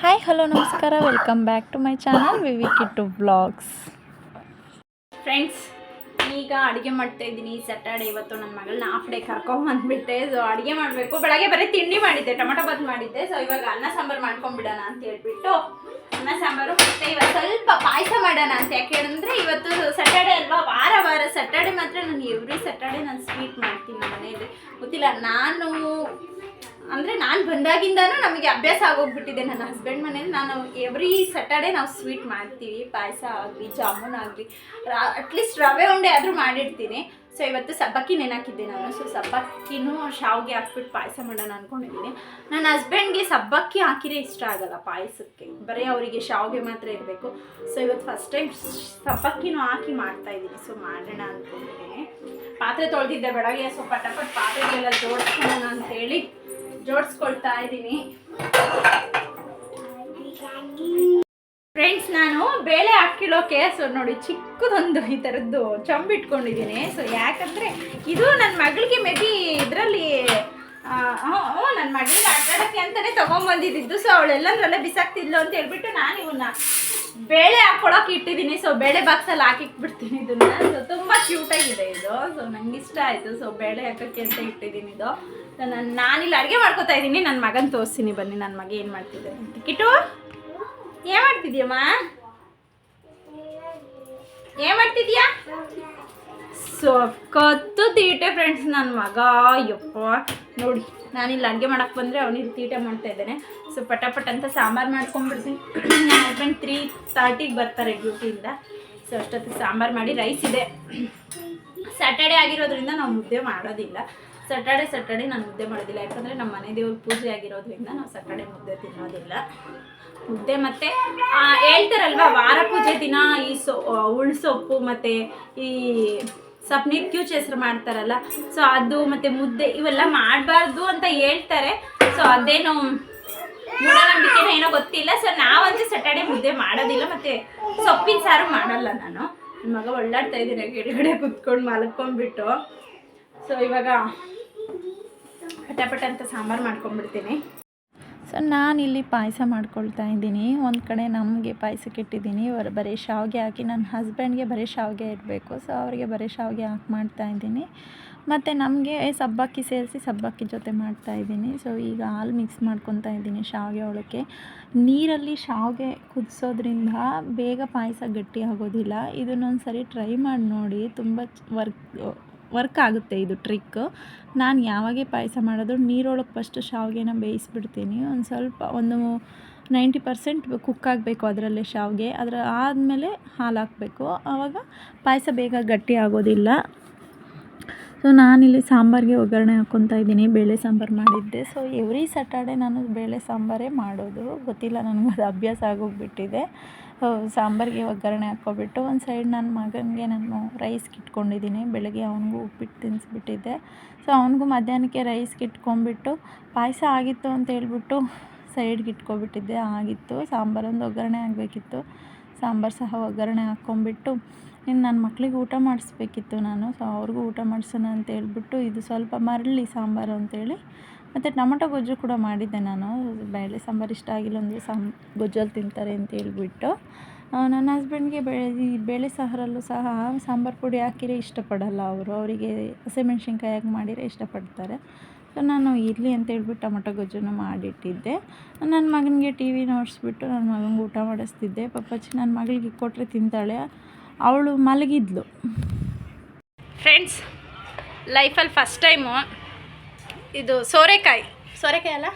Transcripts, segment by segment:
Hi hello ನಮಸ್ಕಾರ, welcome back to my channel Vivi Kittu vlogs. Friends, ಈಗ ಅಡುಗೆ ಮಾಡ್ತಾ ಇದ್ದೀನಿ. ಸ್ಯಾಟರ್ಡೆ ಇವತ್ತು ನನ್ನ ಮಗಳನ್ನ ಹಾಫ್ ಡೇ ಕರ್ಕೊಂಬಂದ್ಬಿಟ್ಟೆ. ಸೊ ಅಡುಗೆ ಮಾಡಬೇಕು. ಬೆಳಗ್ಗೆ ಬರೀ ತಿಂಡಿ ಮಾಡಿದ್ದೆ, ಟೊಮೆಟೊ ಬಾತ್ ಮಾಡಿದ್ದೆ. ಸೊ ಇವಾಗ ಅನ್ನ ಸಾಂಬಾರು ಮಾಡ್ಕೊಂಡ್ಬಿಡೋಣ ಅಂತ ಹೇಳ್ಬಿಟ್ಟು ಅನ್ನ ಸಾಂಬಾರು ಮತ್ತು ಇವತ್ತು ಸ್ವಲ್ಪ ಪಾಯಸ ಮಾಡೋಣ ಅಂತ. ಯಾಕೆಂದರೆ ಇವತ್ತು ಸ್ಯಾಟರ್ಡೆ ಅಲ್ವಾ, ವಾರ ಸ್ಯಾಟರ್ಡೆ ಮಾತ್ರ ನಾನು ಎವ್ರಿ ಸ್ಯಾಟರ್ಡೆ ನಾನು ಸ್ವೀಟ್ ಮಾಡ್ತೀನಿ ನಮ್ಮ ಮನೆಯಲ್ಲಿ. ಗೊತ್ತಿಲ್ಲ, ನಾನು ಬಂದಾಗಿಂದನೂ ನಮಗೆ ಅಭ್ಯಾಸ ಆಗೋಗ್ಬಿಟ್ಟಿದೆ. ನನ್ನ ಹಸ್ಬೆಂಡ್ ಮನೇಲಿ ನಾನು ಎವ್ರಿ ಸ್ಯಾಟರ್ಡೆ ನಾವು ಸ್ವೀಟ್ ಮಾಡ್ತೀವಿ. ಪಾಯಸ ಆಗಲಿ, ಜಾಮೂನ್ ಆಗಲಿ, ಅಟ್ಲೀಸ್ಟ್ ರವೆ ಉಂಡೆ ಆದರೂ ಮಾಡಿರ್ತೀನಿ. ಸೊ ಇವತ್ತು ಸಬ್ಬಕ್ಕಿ ನೆನಾಕಿದ್ದೆ ನಾನು. ಸೊ ಸಬ್ಬಕ್ಕಿನೂ ಶಾವಿಗೆ ಹಾಕ್ಬಿಟ್ಟು ಪಾಯಸ ಮಾಡೋಣ ಅಂದ್ಕೊಂಡಿದ್ದೀನಿ. ನನ್ನ ಹಸ್ಬೆಂಡ್ಗೆ ಸಬ್ಬಕ್ಕಿ ಹಾಕಿರೇ ಇಷ್ಟ ಆಗಲ್ಲ ಪಾಯಸಕ್ಕೆ, ಬರೀ ಅವರಿಗೆ ಶಾವಿಗೆ ಮಾತ್ರ ಇರಬೇಕು. ಸೊ ಇವತ್ತು ಫಸ್ಟ್ ಟೈಮ್ ಸಬ್ಬಕ್ಕಿನೂ ಹಾಕಿ ಮಾಡ್ತಾಯಿದ್ದೀನಿ. ಸೊ ಮಾಡೋಣ ಅಂದ್ಕೊಂಡಿದ್ದೀನಿ. ಪಾತ್ರೆ ತೊಳೆದಿದ್ದೆ ಬೆಳಗ್ಗೆ, ಸೊ ಪಟಾಪಟ್ ಪಾತ್ರೆಗಳೆಲ್ಲ ಜೋಡಿಸ್ಕೊಳ್ಳೋಣ ಅಂತೇಳಿ ಜೋಡಿಸ್ಕೊಳ್ತಾ ಇದ್ದೀನಿ. ಫ್ರೆಂಡ್ಸ್, ನಾನು ಬೇಳೆ ಹಾಕಿಳೋಕೆ ಸೊ ನೋಡಿ ಚಿಕ್ಕದೊಂದು ಈ ಥರದ್ದು ಚಂಬಿಟ್ಕೊಂಡಿದ್ದೀನಿ. ಸೊ ಯಾಕಂದರೆ ಇದು ನನ್ನ ಮಗಳಿಗೆ ಮೇ ಬಿ ಇದರಲ್ಲಿ ನನ್ನ ಮಗಳಿಗೆ ಆಟಾಡೋಕ್ಕೆ ಅಂತಲೇ ತೊಗೊಂಬಂದಿದ್ದು. ಸೊ ಅವಳೆಲ್ಲಂದ್ರಲ್ಲೇ ಬಿಸಾಕ್ತಿದ್ಲು ಅಂತ ಹೇಳ್ಬಿಟ್ಟು ನಾನು ಇವನ್ನ ಬೇಳೆ ಹಾಕ್ಕೊಳಕ್ಕೆ ಇಟ್ಟಿದ್ದೀನಿ. ಸೊ ಬೇಳೆ ಬಾಕ್ಸಲ್ಲಿ ಹಾಕಿಟ್ಬಿಡ್ತೀನಿ ಇದನ್ನು. ಸೊ ತುಂಬ ಕ್ಯೂಟಾಗಿದೆ ಇದು. ಸೊ ನಂಗೆ ಇಷ್ಟ ಆಯಿತು. ಸೊ ಬೇಳೆ ಹಾಕೋಕ್ಕೆ ಅಂತ ಇಟ್ಟಿದ್ದೀನಿ ಇದು. ನಾನಿಲ್ಲಿ ಅಡುಗೆ ಮಾಡ್ಕೊತಾ ಇದ್ದೀನಿ. ನನ್ನ ಮಗನ ತೋರಿಸ್ತೀನಿ ಬನ್ನಿ, ನನ್ನ ಮಗ ಏನು ಮಾಡ್ತಿದ್ದಾರೆ ಅಂತ. ಕಿಟ್ಟು, ಏನು ಮಾಡ್ತಿದ್ಯಮ್ಮ? ಏನು ಮಾಡ್ತಿದ್ಯಾ? ಸೊ ಕತ್ತು ತೀಟೆ ಫ್ರೆಂಡ್ಸ್ ನನ್ನ ಮಗ. ಯಪ್ಪ ನೋಡಿ, ನಾನಿಲ್ಲಿ ಅಡುಗೆ ಮಾಡೋಕ್ಕೆ ಬಂದರೆ ಅವನಿಗೆ ತೀಟೆ ಮಾಡ್ತಾ ಇದ್ದೇನೆ. ಸೊ ಪಟಾಪಟ್ ಅಂತ ಸಾಂಬಾರು ಮಾಡ್ಕೊಂಡ್ಬಿಡ್ತೀನಿ. ನನ್ನ ಹಸ್ಬೆಂಡ್ 3:30ಗೆ ಬರ್ತಾರೆ ಡ್ಯೂಟಿಯಿಂದ. ಸೊ ಅಷ್ಟೊತ್ತಿಗೆ ಸಾಂಬಾರು ಮಾಡಿ, ರೈಸ್ ಇದೆ. ಸ್ಯಾಟರ್ಡೆ ಆಗಿರೋದ್ರಿಂದ ನಾವು ಮುದ್ದೆ ಮಾಡೋದಿಲ್ಲ. ಸ್ಯಾಟರ್ಡೆ ನಾನು ಮುದ್ದೆ ಮಾಡೋದಿಲ್ಲ. ಯಾಕಂದರೆ ನಮ್ಮ ಮನೆ ದೇವ್ರ ಪೂಜೆ ಆಗಿರೋದ್ರಿಂದ ನಾವು ಸ್ಯಾಟರ್ಡೆ ಮುದ್ದೆ ತಿನ್ನೋದಿಲ್ಲ. ಮುದ್ದೆ ಮತ್ತು ಹೇಳ್ತಾರಲ್ವ, ವಾರ ಪೂಜೆ ದಿನ ಈ ಉಳ್ಸೊಪ್ಪು ಮತ್ತು ಈ ಸಪ್ನೀರ್ ಕ್ಯೂಚ್ ಹೆಸರು ಮಾಡ್ತಾರಲ್ಲ, ಸೊ ಅದು ಮತ್ತು ಮುದ್ದೆ ಇವೆಲ್ಲ ಮಾಡಬಾರ್ದು ಅಂತ ಹೇಳ್ತಾರೆ. ಸೊ ಅದೇನೋ ಮೂಢನಂಬಿಕೆನೋ ಏನೋ ಗೊತ್ತಿಲ್ಲ. ಸೊ ನಾವಂತೂ ಸ್ಯಾಟರ್ಡೆ ಮುದ್ದೆ ಮಾಡೋದಿಲ್ಲ, ಮತ್ತು ಸೊಪ್ಪಿನ ಸಾರು ಮಾಡಲ್ಲ ನಾನು. ನನ್ನ ಮಗ ಒಳ್ಳಾಡ್ತಾ ಇದ್ದೀನಿ ಕೆಳಗಡೆ ಕುತ್ಕೊಂಡು ಮಲ್ಕೊಂಡ್ಬಿಟ್ಟು. ಸೊ ಇವಾಗ ಪಟಾಪಟ ಅಂತ ಸಾಂಬಾರು ಮಾಡ್ಕೊಂಡ್ಬಿಡ್ತೀನಿ. ಸೊ ನಾನಿಲ್ಲಿ ಪಾಯಸ ಮಾಡ್ಕೊಳ್ತಾ ಇದ್ದೀನಿ. ಒಂದು ಕಡೆ ನಮಗೆ ಪಾಯಸಕ್ಕೆ ಇಟ್ಟಿದ್ದೀನಿ, ಬರೀ ಶಾವಿಗೆ ಹಾಕಿ. ನನ್ನ ಹಸ್ಬೆಂಡ್ಗೆ ಬರೀ ಶಾವಿಗೆ ಇರಬೇಕು. ಸೊ ಅವರಿಗೆ ಬರೀ ಶಾವಿಗೆ ಹಾಕಿ ಮಾಡ್ತಾಯಿದ್ದೀನಿ. ಮತ್ತು ನಮಗೆ ಸಬ್ಬಕ್ಕಿ ಸೇರಿಸಿ ಸಬ್ಬಕ್ಕಿ ಜೊತೆ ಮಾಡ್ತಾಯಿದ್ದೀನಿ. ಸೊ ಈಗ ಹಾಲು ಮಿಕ್ಸ್ ಮಾಡ್ಕೊತಾ ಇದ್ದೀನಿ ಶಾವಿಗೆ ಒಳಕ್ಕೆ. ನೀರಲ್ಲಿ ಶಾವಿಗೆ ಕುದಿಸೋದ್ರಿಂದ ಬೇಗ ಪಾಯಸ ಗಟ್ಟಿ ಆಗೋದಿಲ್ಲ. ಇದನ್ನೊಂದು ಸರಿ ಟ್ರೈ ಮಾಡಿ ನೋಡಿ, ತುಂಬ ವರ್ಕ್ ಆಗುತ್ತೆ ಇದು ಟ್ರಿಕ್. ನಾನು ಯಾವಾಗೇ ಪಾಯಸ ಮಾಡೋದು ನೀರೊಳಗೆ ಫಸ್ಟ್ ಶಾವಿಗೆನ ಬೇಯಿಸ್ಬಿಡ್ತೀನಿ. ಒಂದು 90% ಕುಕ್ ಆಗಬೇಕು ಅದರಲ್ಲೇ ಶಾವಿಗೆ. ಆದಮೇಲೆ ಹಾಲು ಹಾಕಬೇಕು, ಆವಾಗ ಪಾಯಸ ಬೇಗ ಗಟ್ಟಿ ಆಗೋದಿಲ್ಲ. ಸೊ ನಾನಿಲ್ಲಿ ಸಾಂಬಾರಿಗೆ ಒಗ್ಗರಣೆ ಹಾಕ್ಕೊತಾ ಇದ್ದೀನಿ. ಬೇಳೆ ಸಾಂಬಾರು ಮಾಡಿದ್ದೆ. ಸೊ ಎವ್ರಿ ಸ್ಯಾಟರ್ಡೆ ನಾನು ಬೇಳೆ ಸಾಂಬಾರೇ ಮಾಡೋದು. ಗೊತ್ತಿಲ್ಲ, ನನಗದು ಅಭ್ಯಾಸ ಆಗೋಗ್ಬಿಟ್ಟಿದೆ. ಸಾಂಬಾರಿಗೆ ಒಗ್ಗರಣೆ ಹಾಕ್ಕೊಬಿಟ್ಟು ಒಂದು ಸೈಡ್ ನನ್ನ ಮಗನಿಗೆ ನಾನು ರೈಸ್ಗೆ ಇಟ್ಕೊಂಡಿದ್ದೀನಿ. ಬೆಳಗ್ಗೆ ಅವನಿಗೂ ಉಪ್ಪಿಟ್ಟು ತಿನ್ನಿಸ್ಬಿಟ್ಟಿದ್ದೆ. ಸೊ ಅವನಿಗೂ ಮಧ್ಯಾಹ್ನಕ್ಕೆ ರೈಸ್ಗೆ ಇಟ್ಕೊಂಡ್ಬಿಟ್ಟು ಪಾಯಸ ಆಗಿತ್ತು ಅಂತ ಹೇಳ್ಬಿಟ್ಟು ಸೈಡ್ಗೆ ಇಟ್ಕೊಬಿಟ್ಟಿದ್ದೆ. ಆಗಿತ್ತು, ಸಾಂಬಾರೊಂದು ಒಗ್ಗರಣೆ ಆಗಬೇಕಿತ್ತು. ಸಾಂಬಾರು ಸಹ ಒಗ್ಗರಣೆ ಹಾಕ್ಕೊಂಬಿಟ್ಟು ಇನ್ನು ನನ್ನ ಮಕ್ಳಿಗೆ ಊಟ ಮಾಡಿಸ್ಬೇಕಿತ್ತು ನಾನು. ಸೊ ಅವ್ರಿಗೂ ಊಟ ಮಾಡಿಸೋಣ ಅಂತ ಹೇಳ್ಬಿಟ್ಟು ಇದು ಸ್ವಲ್ಪ ಮರಳಿ ಸಾಂಬಾರು ಅಂತೇಳಿ ಮತ್ತು ಟೊಮೊಟೊ ಗೊಜ್ಜು ಕೂಡ ಮಾಡಿದ್ದೆ ನಾನು. ಬೇಳೆ ಸಾಂಬಾರು ಇಷ್ಟ ಆಗಿಲ್ಲ ಅಂದರೆ ಗೊಜ್ಜಲ್ಲಿ ತಿಂತಾರೆ ಅಂತ ಹೇಳ್ಬಿಟ್ಟು. ನನ್ನ ಹಸ್ಬೆಂಡ್ಗೆ ಬೇಳೆ ಸಾರಲ್ಲೂ ಸಹ ಸಾಂಬಾರು ಪುಡಿ ಹಾಕಿರೇ ಇಷ್ಟಪಡಲ್ಲ ಅವರಿಗೆ ಹಸಿಮೆಣ್ಸಿನ್ಕಾಯಿ ಹಾಕಿ ಮಾಡಿದರೆ ಇಷ್ಟಪಡ್ತಾರೆ. ಸೊ ನಾನು ಇರಲಿ ಅಂತ ಹೇಳ್ಬಿಟ್ಟು ಟೊಮೊಟೊ ಗೊಜ್ಜನ್ನು ಮಾಡಿಟ್ಟಿದ್ದೆ. ನನ್ನ ಮಗನಿಗೆ ಟಿ ವಿ ನೋಡಿಸ್ಬಿಟ್ಟು ನನ್ನ ಮಗನಿಗೆ ಊಟ ಮಾಡಿಸ್ತಿದ್ದೆ. ಪಾಪಚ್ಚಿ ನನ್ನ ಮಗಳಿಗೆ ಕೊಟ್ಟರೆ ತಿಂತಾಳೆ, ಅವಳು ಮಲಗಿದ್ಲು. ಫ್ರೆಂಡ್ಸ್, ಲೈಫಲ್ಲಿ ಫಸ್ಟ್ ಟೈಮು ಇದು ಸೋರೆಕಾಯಿ ಅಲ್ಲ,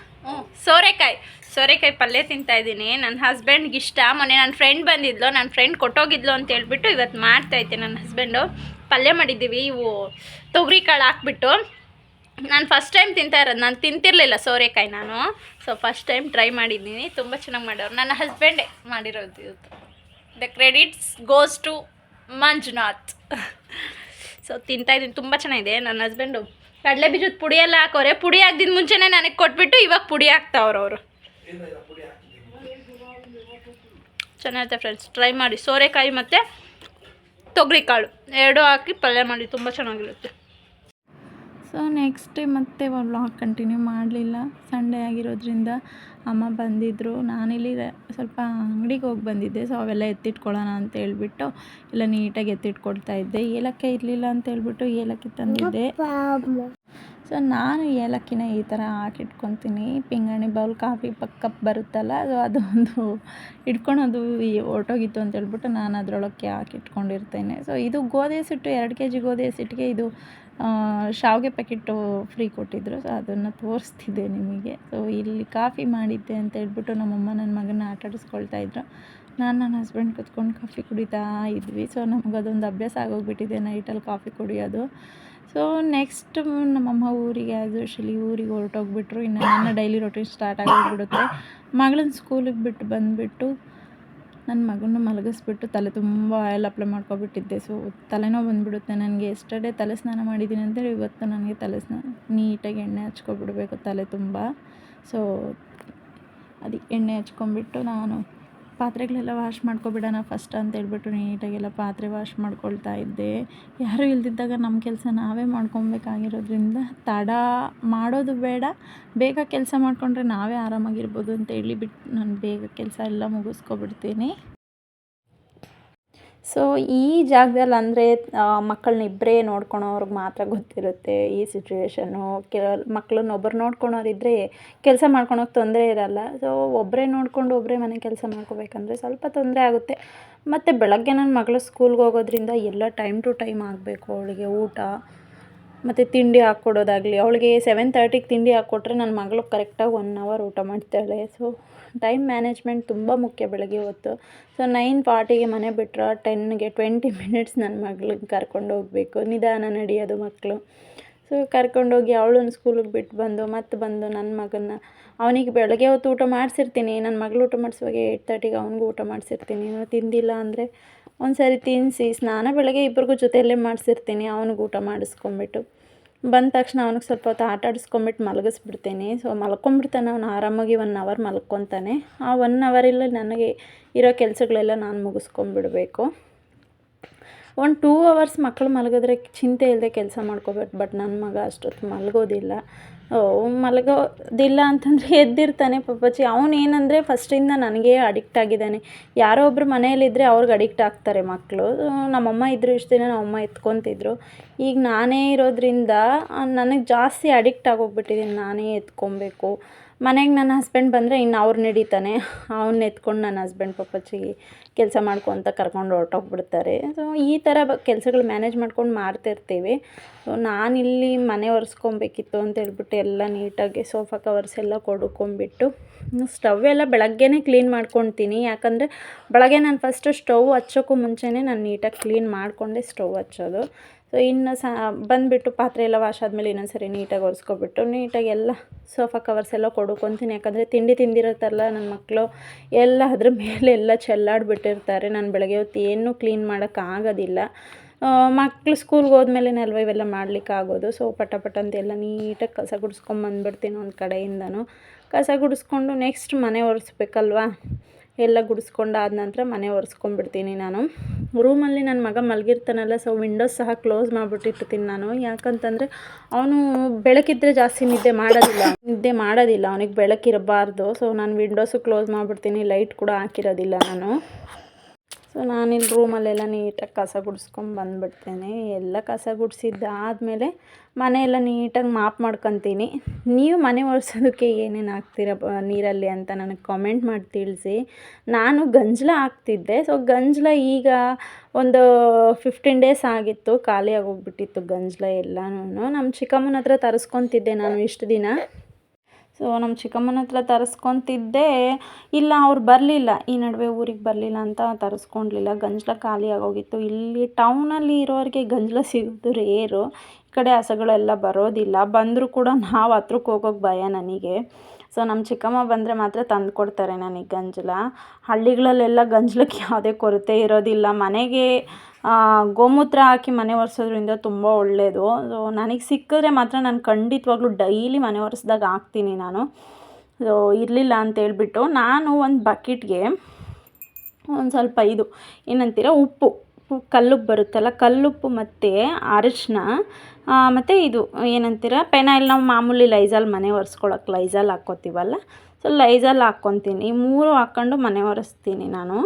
ಸೋರೆಕಾಯಿ ಪಲ್ಯ ತಿಂತಾಯಿದ್ದೀನಿ. ನನ್ನ ಹಸ್ಬೆಂಡ್ಗೆ ಇಷ್ಟ. ಮೊನ್ನೆ ನನ್ನ ಫ್ರೆಂಡ್ ಬಂದಿದ್ಲು, ನನ್ನ ಫ್ರೆಂಡ್ ಕೊಟ್ಟೋಗಿದ್ಲು ಅಂತ ಹೇಳ್ಬಿಟ್ಟು ಇವತ್ತು ಮಾಡ್ತಾಯಿದ್ದೆ. ನನ್ನ ಹಸ್ಬೆಂಡು ಪಲ್ಯ ಮಾಡಿದ್ದೀವಿ, ಇವು ತೊಗರಿ ಕಾಳು ಹಾಕ್ಬಿಟ್ಟು. ನಾನು ಫಸ್ಟ್ ಟೈಮ್ ತಿಂತಾ ಇರೋದು, ನಾನು ತಿಂತಿರಲಿಲ್ಲ ಸೋರೆಕಾಯಿ ನಾನು. ಸೊ ಫಸ್ಟ್ ಟೈಮ್ ಟ್ರೈ ಮಾಡಿದ್ದೀನಿ. ತುಂಬ ಚೆನ್ನಾಗಿ ಮಾಡೋರು. ನನ್ನ ಹಸ್ಬೆಂಡೇ ಮಾಡಿರೋದು ಇವತ್ತು. The credits goes to Manjunath. So ತಿಂತಾಯಿದ್ದೀನಿ, ತುಂಬ ಚೆನ್ನಾಗಿದೆ. ನನ್ನ ಹಸ್ಬೆಂಡು ಕಡಲೆ ಬೀಜದ ಪುಡಿ ಎಲ್ಲ ಹಾಕೋರೆ. ಪುಡಿ ಹಾಕ್ದಿದ್ದು ಮುಂಚೆನೇ ನನಗೆ ಕೊಟ್ಬಿಟ್ಟು ಇವಾಗ ಪುಡಿ ಹಾಕ್ತಾವ್ರು ಅವರು. ಚೆನ್ನಾಗಿರುತ್ತೆ ಫ್ರೆಂಡ್ಸ್, ಟ್ರೈ ಮಾಡಿ. ಸೋರೆಕಾಯಿ ಮತ್ತು ತೊಗರಿ ಕಾಳು 2 ಹಾಕಿ ಪಲ್ಯ ಮಾಡಿ, ತುಂಬ ಚೆನ್ನಾಗಿರುತ್ತೆ. ಸೊ ಸೊ ನೆಕ್ಸ್ಟ್ ಮತ್ತೆ ವ್ಲಾಗ್ ಕಂಟಿನ್ಯೂ ಮಾಡಲಿಲ್ಲ. ಸಂಡೇ ಆಗಿರೋದ್ರಿಂದ ಅಮ್ಮ ಬಂದಿದ್ದರು. ನಾನಿಲ್ಲಿ ಸ್ವಲ್ಪ ಅಂಗಡಿಗೆ ಹೋಗಿ ಬಂದಿದ್ದೆ. ಸೊ ಅವೆಲ್ಲ ಎತ್ತಿಟ್ಕೊಳ್ಳೋಣ ಅಂತ ಹೇಳ್ಬಿಟ್ಟು ಎಲ್ಲ ನೀಟಾಗಿ ಎತ್ತಿಟ್ಕೊಳ್ತಾ ಇದ್ದೆ. ಏಲಕ್ಕಿ ಇರಲಿಲ್ಲ ಅಂತ ಹೇಳ್ಬಿಟ್ಟು ಏಲಕ್ಕಿ ತಂದಿದ್ದೆ. ಸೊ ನಾನು ಏಲಕ್ಕಿನ ಈ ಥರ ಹಾಕಿಟ್ಕೊತೀನಿ. ಪಿಂಗಾಣಿ ಬೌಲ್ ಕಾಫಿ ಕಪ್ ಬರುತ್ತಲ್ಲ, ಸೊ ಅದೊಂದು ಇಟ್ಕೊಳೋದು ಹೊರ್ಟೋಗಿತ್ತು ಅಂತ ಹೇಳ್ಬಿಟ್ಟು ನಾನು ಅದರೊಳಕ್ಕೆ ಹಾಕಿಟ್ಕೊಂಡಿರ್ತೇನೆ. ಸೊ ಇದು ಗೋಧಿ ಹಸಿಟ್ಟು 2 kg ಗೋಧಿ ಹಸಿಟ್ಟಿಗೆ ಇದು ಶಾವಿಗೆ ಪ್ಯಾಕೆಟು ಫ್ರೀ ಕೊಟ್ಟಿದ್ದರು. ಸೊ ಅದನ್ನು ತೋರಿಸ್ತಿದ್ದೆ ನಿಮಗೆ. ಸೊ ಇಲ್ಲಿ ಕಾಫಿ ಮಾಡಿದ್ದೆ ಅಂತ ಹೇಳ್ಬಿಟ್ಟು ನಮ್ಮಮ್ಮ ನನ್ನ ಮಗನ ಆಟಾಡಿಸ್ಕೊಳ್ತಾ ಇದ್ರು. ನನ್ನ ಹಸ್ಬೆಂಡ್ ಕೂತ್ಕೊಂಡು ಕಾಫಿ ಕುಡಿತಾ ಇದ್ವಿ. ಸೊ ನಮಗದೊಂದು ಅಭ್ಯಾಸ ಆಗೋಗ್ಬಿಟ್ಟಿದೆ ನೈಟಲ್ಲಿ ಕಾಫಿ ಕುಡಿಯೋದು. ಸೊ ನೆಕ್ಸ್ಟ್ ನಮ್ಮಮ್ಮ ಊರಿಗೆ ಆ್ಯಸ್ ಯೂಶಲಿ ಊರಿಗೆ ಹೊರಟೋಗ್ಬಿಟ್ರು. ಇನ್ನು ನನ್ನ ಡೈಲಿ ರೊಟೀನ್ ಸ್ಟಾರ್ಟ್ ಆಗೋಗ್ಬಿಡುತ್ತೆ. ಮಗಳನ್ನ ಸ್ಕೂಲಿಗೆ ಬಿಟ್ಟು ಬಂದುಬಿಟ್ಟು ನನ್ನ ಮಗನ ಮಲಗಿಸ್ಬಿಟ್ಟು ತಲೆ ತುಂಬ ಆಯಿಲ್ ಅಪ್ಲೈ ಮಾಡ್ಕೊಬಿಟ್ಟಿದ್ದೆ. ಸೊ ತಲೆನೋವು ಬಂದುಬಿಡುತ್ತೆ ನನಗೆ. ಎಸ್ಟರ್ಡೇ ತಲೆ ಸ್ನಾನ ಮಾಡಿದ್ದೀನಿ ಅಂತೇಳಿ ಇವತ್ತು ನನಗೆ ತಲೆ ಸ್ನಾನ ನೀಟಾಗಿ ಎಣ್ಣೆ ಹಚ್ಕೊಬಿಡ್ಬೇಕು ತಲೆ ತುಂಬ. ಸೊ ಅದಕ್ಕೆ ಎಣ್ಣೆ ಹಚ್ಕೊಂಬಿಟ್ಟು ನಾನು ಪಾತ್ರೆಗಳೆಲ್ಲ ವಾಶ್ ಮಾಡ್ಕೊಬಿಡೋಣ ಫಸ್ಟ್ ಅಂತ ಹೇಳ್ಬಿಟ್ಟು ನೀಟಾಗೆಲ್ಲ ಪಾತ್ರೆ ವಾಶ್ ಮಾಡ್ಕೊಳ್ತಾ ಇದ್ದೆ. ಯಾರೂ ಇಲ್ದಿದ್ದಾಗ ನಮ್ಮ ಕೆಲಸ ನಾವೇ ಮಾಡ್ಕೊಬೇಕಾಗಿರೋದ್ರಿಂದ ತಡ ಮಾಡೋದು ಬೇಡ, ಬೇಗ ಕೆಲಸ ಮಾಡಿಕೊಂಡ್ರೆ ನಾವೇ ಆರಾಮಾಗಿರ್ಬೋದು ಅಂತ ಹೇಳಿಬಿಟ್ಟು ನಾನು ಬೇಗ ಕೆಲಸ ಎಲ್ಲ ಮುಗಿಸ್ಕೊಬಿಡ್ತೀನಿ. ಸೊ ಈ ಜಾಗದಲ್ಲಿ ಅಂದರೆ ಮಕ್ಕಳನ್ನ ಇಬ್ಬರೇ ನೋಡ್ಕೊಳೋರ್ಗೆ ಮಾತ್ರ ಗೊತ್ತಿರುತ್ತೆ ಈ ಸಿಚುವೇಶನ್ನು. ಮಕ್ಕಳನ್ನ ಒಬ್ಬರು ನೋಡ್ಕೊಳೋರಿದ್ದರೆ ಕೆಲಸ ಮಾಡ್ಕೊಳೋಕೆ ತೊಂದರೆ ಇರಲ್ಲ. ಸೊ ಒಬ್ಬರೇ ನೋಡಿಕೊಂಡು ಒಬ್ಬರೇ ಮನೆ ಕೆಲಸ ಮಾಡ್ಕೋಬೇಕಂದ್ರೆ ಸ್ವಲ್ಪ ತೊಂದರೆ ಆಗುತ್ತೆ. ಮತ್ತು ಬೆಳಗ್ಗೆ ನನ್ನ ಮಗಳು ಸ್ಕೂಲ್ಗೆ ಹೋಗೋದ್ರಿಂದ ಎಲ್ಲ ಟೈಮ್ ಟು ಟೈಮ್ ಆಗಬೇಕು. ಅವಳಿಗೆ ಊಟ ಮತ್ತು ತಿಂಡಿ ಹಾಕ್ಕೊಡೋದಾಗಲಿ, ಅವಳಿಗೆ 7:30ಗೆ ತಿಂಡಿ ಹಾಕ್ಕೊಟ್ರೆ ನನ್ನ ಮಗಳು ಕರೆಕ್ಟಾಗಿ 1 hour ಊಟ ಮಾಡ್ತಾಳೆ. ಸೊ ಟೈಮ್ ಮ್ಯಾನೇಜ್ಮೆಂಟ್ ತುಂಬ ಮುಖ್ಯ ಬೆಳಗ್ಗೆ ಹೊತ್ತು. ಸೊ 9:40ಗೆ ಮನೆ ಬಿಟ್ಟರೆ 10ಗೆ 20 minutes ನನ್ನ ಮಗಳಿಗೆ ಕರ್ಕೊಂಡು ಹೋಗಬೇಕು. ನಿಧಾನ ನಡೆಯೋದು ಮಕ್ಕಳು. ಸೊ ಕರ್ಕೊಂಡೋಗಿ ಅವಳನ್ನ ಸ್ಕೂಲಿಗೆ ಬಿಟ್ಟು ಬಂದು ಮತ್ತೆ ಬಂದು ನನ್ನ ಮಗನ್ನ ಅವನಿಗೆ ಬೆಳಗ್ಗೆ ಹೊತ್ತು ಊಟ ಮಾಡಿಸಿರ್ತೀನಿ. ನನ್ನ ಮಗಳು ಊಟ ಮಾಡಿಸುವಾಗ 8:30ಗೆ ಅವನಿಗೂ ಊಟ ಮಾಡಿಸಿರ್ತೀನಿ. ತಿಂದಿಲ್ಲ ಅಂದರೆ ಒಂದು ಸಾರಿ ತಿನ್ನಿಸಿ ಸ್ನಾನ ಬೆಳಗ್ಗೆ ಇಬ್ಬರಿಗೂ ಜೊತೆಯಲ್ಲೇ ಮಾಡಿಸಿರ್ತೀನಿ. ಅವನಿಗೆ ಊಟ ಮಾಡಿಸ್ಕೊಂಬಿಟ್ಟು ಬಂದ ತಕ್ಷಣ ಅವನಿಗೆ ಸ್ವಲ್ಪ ಹೊತ್ತು ಆಟ ಆಡಿಸ್ಕೊಂಬಿಟ್ಟು ಮಲಗಿಸ್ಬಿಡ್ತೀನಿ. ಸೊ ಮಲ್ಕೊಂಬಿಡ್ತಾನೆ ಅವನು ಆರಾಮಾಗಿ 1 hour ಮಲ್ಕೊತಾನೆ. ಆ 1 hour ನನಗೆ ಇರೋ ಕೆಲಸಗಳೆಲ್ಲ ನಾನು ಮುಗಿಸ್ಕೊಂಬಿಡಬೇಕು. 2 hours ಮಕ್ಕಳು ಮಲಗಿದ್ರೆ ಚಿಂತೆ ಇಲ್ಲದೆ ಕೆಲಸ ಮಾಡ್ಕೋಬೇಕು. ಬಟ್ ನನ್ನ ಮಗ ಅಷ್ಟೊತ್ತು ಮಲಗೋದಿಲ್ಲ. ಮಲಗೋದಿಲ್ಲ ಅಂತಂದರೆ ಎದ್ದಿರ್ತಾನೆ ಪಾಪಚ್ಚಿ. ಅವನೇನಂದರೆ ಫಸ್ಟಿಂದ ನನಗೆ ಅಡಿಕ್ಟ್ ಆಗಿದ್ದಾನೆ. ಯಾರೋ ಒಬ್ಬರು ಮನೆಯಲ್ಲಿದ್ದರೆ ಅವ್ರಿಗೆ ಅಡಿಕ್ಟ್ ಆಗ್ತಾರೆ ಮಕ್ಕಳು. ನಮ್ಮಮ್ಮ ಇದ್ದರು ಇಷ್ಟು ದಿನ ನಮ್ಮಮ್ಮ ಎತ್ಕೊತಿದ್ರು. ಈಗ ನಾನೇ ಇರೋದ್ರಿಂದ ನನಗೆ ಜಾಸ್ತಿ ಅಡಿಕ್ಟ್ ಆಗೋಗ್ಬಿಟ್ಟಿದ್ದೀನಿ. ನಾನೇ ಎತ್ಕೊಬೇಕು. ಮನೆಗೆ ನನ್ನ ಹಸ್ಬೆಂಡ್ ಬಂದರೆ ಇನ್ನು ಅವ್ರು ನಡೀತಾನೆ. ಅವನ್ನ ಎತ್ಕೊಂಡು ನನ್ನ ಹಸ್ಬೆಂಡ್ ಪಾಪಚ್ಚಿ ಕೆಲಸ ಮಾಡ್ಕೊತ ಕರ್ಕೊಂಡು ಹೊರಟೋಗ್ಬಿಡ್ತಾರೆ. ಸೊ ಈ ಥರ ಕೆಲಸಗಳು ಮ್ಯಾನೇಜ್ ಮಾಡ್ಕೊಂಡು ಮಾಡ್ತಿರ್ತೀವಿ. ಸೊ ನಾನಿಲ್ಲಿ ಮನೆ ಒರೆಸ್ಕೊಬೇಕಿತ್ತು ಅಂತ ಹೇಳ್ಬಿಟ್ಟು ಎಲ್ಲ ನೀಟಾಗಿ ಸೋಫಾ ಕವರ್ಸ್ ಎಲ್ಲ ಕೊಡ್ಕೊಂಬಿಟ್ಟು ಸ್ಟವ್ ಎಲ್ಲ ಬೆಳಗ್ಗೆನೇ ಕ್ಲೀನ್ ಮಾಡ್ಕೊತೀನಿ. ಯಾಕಂದರೆ ಬೆಳಗ್ಗೆ ನಾನು ಫಸ್ಟು ಸ್ಟವ್ ಹಚ್ಚೋಕ್ಕೂ ಮುಂಚೆನೇ ನಾನು ನೀಟಾಗಿ ಕ್ಲೀನ್ ಮಾಡಿಕೊಂಡೆ ಸ್ಟವ್ ಹಚ್ಚೋದು. ಸೊ ಇನ್ನು ಬಂದುಬಿಟ್ಟು ಪಾತ್ರೆ ಎಲ್ಲ ವಾಶ್ ಆದಮೇಲೆ ಇನ್ನೊಂದು ಸರಿ ನೀಟಾಗಿ ಒರೆಸ್ಕೊಬಿಟ್ಟು ನೀಟಾಗಿ ಎಲ್ಲ ಸೋಫಾ ಕವರ್ಸ್ ಎಲ್ಲ ಕೊಡ್ಕೊತೀನಿ. ಯಾಕಂದರೆ ತಿಂಡಿ ತಿಂದಿರುತ್ತಲ್ಲ ನನ್ನ ಮಕ್ಕಳು ಎಲ್ಲ ಅದ್ರ ಮೇಲೆ ಎಲ್ಲ ಚೆಲ್ಲಾಡಿಬಿಟ್ಟಿರ್ತಾರೆ. ನಾನು ಬೆಳಗ್ಗೆ ಹೊತ್ತು ಏನೂ ಕ್ಲೀನ್ ಮಾಡೋಕ್ಕಾಗೋದಿಲ್ಲ. ಮಕ್ಕಳು ಸ್ಕೂಲ್ಗೆ ಹೋದ್ಮೇಲೆ ಅಲ್ವ ಇವೆಲ್ಲ ಮಾಡಲಿಕ್ಕಾಗೋದು. ಸೊ ಪಟ ಅಂತ ಎಲ್ಲ ನೀಟಾಗಿ ಕಸ ಗುಡಿಸ್ಕೊಂಬಂದ್ಬಿಡ್ತೀನಿ ಒಂದು ಕಡೆಯಿಂದನೂ. ಕಸ ಗುಡಿಸ್ಕೊಂಡು ನೆಕ್ಸ್ಟ್ ಮನೆ ಒರೆಸ್ಬೇಕಲ್ವ. ಎಲ್ಲ ಗುಡಿಸ್ಕೊಂಡಾದ ನಂತರ ಮನೆ ಒರೆಸ್ಕೊಂಡ್ಬಿಡ್ತೀನಿ ನಾನು. ರೂಮಲ್ಲಿ ನನ್ನ ಮಗ ಮಲಗಿರ್ತಾನಲ್ಲ, ಸೊ ವಿಂಡೋಸ್ ಸಹ ಕ್ಲೋಸ್ ಮಾಡಿಬಿಟ್ಟಿರ್ತೀನಿ ನಾನು. ಯಾಕಂತಂದರೆ ಅವನು ಬೆಳಕಿದ್ರೆ ಜಾಸ್ತಿ ನಿದ್ದೆ ಮಾಡೋದಿಲ್ಲ. ಅವನಿಗೆ ಬೆಳಕಿರಬಾರ್ದು. ಸೊ ನಾನು ವಿಂಡೋಸು ಕ್ಲೋಸ್ ಮಾಡಿಬಿಡ್ತೀನಿ. ಲೈಟ್ ಕೂಡ ಹಾಕಿರೋದಿಲ್ಲ ನಾನು. ಸೊ ನಾನಿಲ್ಲಿ ರೂಮಲ್ಲೆಲ್ಲ ನೀಟಾಗಿ ಕಸ ಗುಡಿಸ್ಕೊಂಡು ಬಂದುಬಿಡ್ತೇನೆ. ಎಲ್ಲ ಕಸ ಗುಡಿಸಿದ್ದಾದಮೇಲೆ ಮನೆಯೆಲ್ಲ ನೀಟಾಗಿ ಮಾಪ್ ಮಾಡ್ಕೊತೀನಿ. ನೀವು ಮನೆ ಒರೆಸೋದಕ್ಕೆ ಏನೇನು ಹಾಕ್ತೀರ ನೀರಲ್ಲಿ ಅಂತ ನನಗೆ ಕಾಮೆಂಟ್ ಮಾಡಿ ತಿಳಿಸಿ. ನಾನು ಗಂಜಲ ಹಾಕ್ತಿದ್ದೆ. ಸೊ ಗಂಜಲ ಈಗ ಒಂದು 15 days ಆಗಿತ್ತು, ಖಾಲಿ ಆಗೋಗ್ಬಿಟ್ಟಿತ್ತು ಗಂಜಲ ಎಲ್ಲನೂ. ನಮ್ಮ ಚಿಕ್ಕಮ್ಮನ ಹತ್ರ ತರಿಸ್ಕೊತಿದ್ದೆ ನಾನು ಇಷ್ಟು ದಿನ. ಸೊ ನಮ್ಮ ಚಿಕ್ಕಮ್ಮನ ಹತ್ರ ತರಿಸ್ಕೊತಿದ್ದೆ. ಇಲ್ಲ ಅವ್ರು ಬರಲಿಲ್ಲ, ಈ ನಡುವೆ ಊರಿಗೆ ಬರಲಿಲ್ಲ ಅಂತ ತರಿಸ್ಕೊಳ್ಲಿಲ್ಲ. ಗಂಜಲ ಖಾಲಿ ಆಗೋಗಿತ್ತು. ಇಲ್ಲಿ ಟೌನಲ್ಲಿ ಇರೋರಿಗೆ ಗಂಜಲ ಸಿಗೋದು ರೇರು. ಈ ಕಡೆ ಹಸಗಳೆಲ್ಲ ಬರೋದಿಲ್ಲ. ಬಂದರೂ ಕೂಡ ನಾವು ಹತ್ರಕ್ಕೆ ಹೋಗೋಕ್ಕೆ ಭಯ ನನಗೆ. ಸೊ ನಮ್ಮ ಚಿಕ್ಕಮ್ಮ ಬಂದರೆ ಮಾತ್ರ ತಂದು ಕೊಡ್ತಾರೆ ನನಗೆ ಗಂಜಲ. ಹಳ್ಳಿಗಳಲ್ಲೆಲ್ಲ ಗಂಜಲಕ್ಕೆ ಯಾವುದೇ ಕೊರತೆ ಇರೋದಿಲ್ಲ. ಮನೆಗೆ ಗೋಮೂತ್ರ ಹಾಕಿ ಮನೆ ಒರೆಸೋದ್ರಿಂದ ತುಂಬ ಒಳ್ಳೆಯದು. ಸೊ ನನಗೆ ಸಿಕ್ಕಿದ್ರೆ ಮಾತ್ರ ನಾನು ಖಂಡಿತವಾಗ್ಲೂ ಡೈಲಿ ಮನೆ ಒರೆಸ್ದಾಗ ಹಾಕ್ತೀನಿ ನಾನು. ಸೊ ಇರಲಿಲ್ಲ ಅಂತೇಳ್ಬಿಟ್ಟು ನಾನು ಒಂದು ಬಕೆಟ್ಗೆ ಒಂದು ಸ್ವಲ್ಪ ಏನಂತೀರ ಉಪ್ಪು ಕಲ್ಲುಪ್ಪು ಬರುತ್ತಲ್ಲ, ಕಲ್ಲುಪ್ಪು ಮತ್ತು ಅರಿಶಿನ ಮತ್ತು ಇದು ಏನಂತೀರ ಪೆನಾಯಿಲ್, ನಾವು ಮಾಮೂಲಿ ಲೈಝಾಲ್ ಮನೆ ಒರೆಸ್ಕೊಳಕ್ಕೆ ಲೈಝಾಲ್ ಹಾಕ್ಕೋತೀವಲ್ಲ, ಸೊ ಲೈಝಾಲ್ ಹಾಕ್ಕೊತೀನಿ. 3 ಹಾಕ್ಕೊಂಡು ಮನೆ ಒರೆಸ್ತೀನಿ ನಾನು.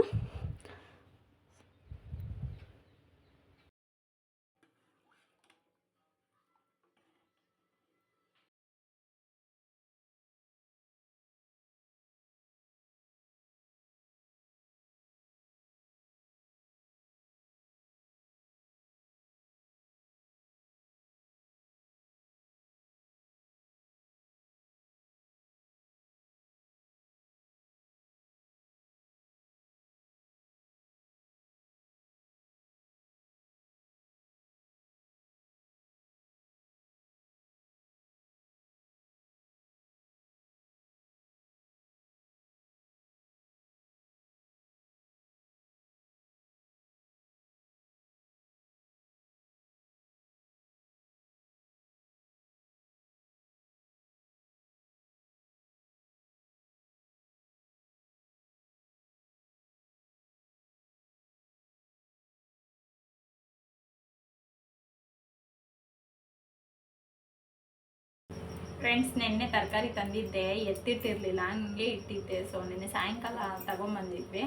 ಫ್ರೆಂಡ್ಸ್, ನೆನ್ನೆ ತರಕಾರಿ ತಂದಿದ್ದೆ, ಎತ್ತಿಟ್ಟಿರಲಿಲ್ಲ, ಹಂಗೆ ಇಟ್ಟಿದ್ದೆ. ಸೊ ನೆನ್ನೆ ಸಾಯಂಕಾಲ ತಗೊಂಬಂದಿದ್ವಿ.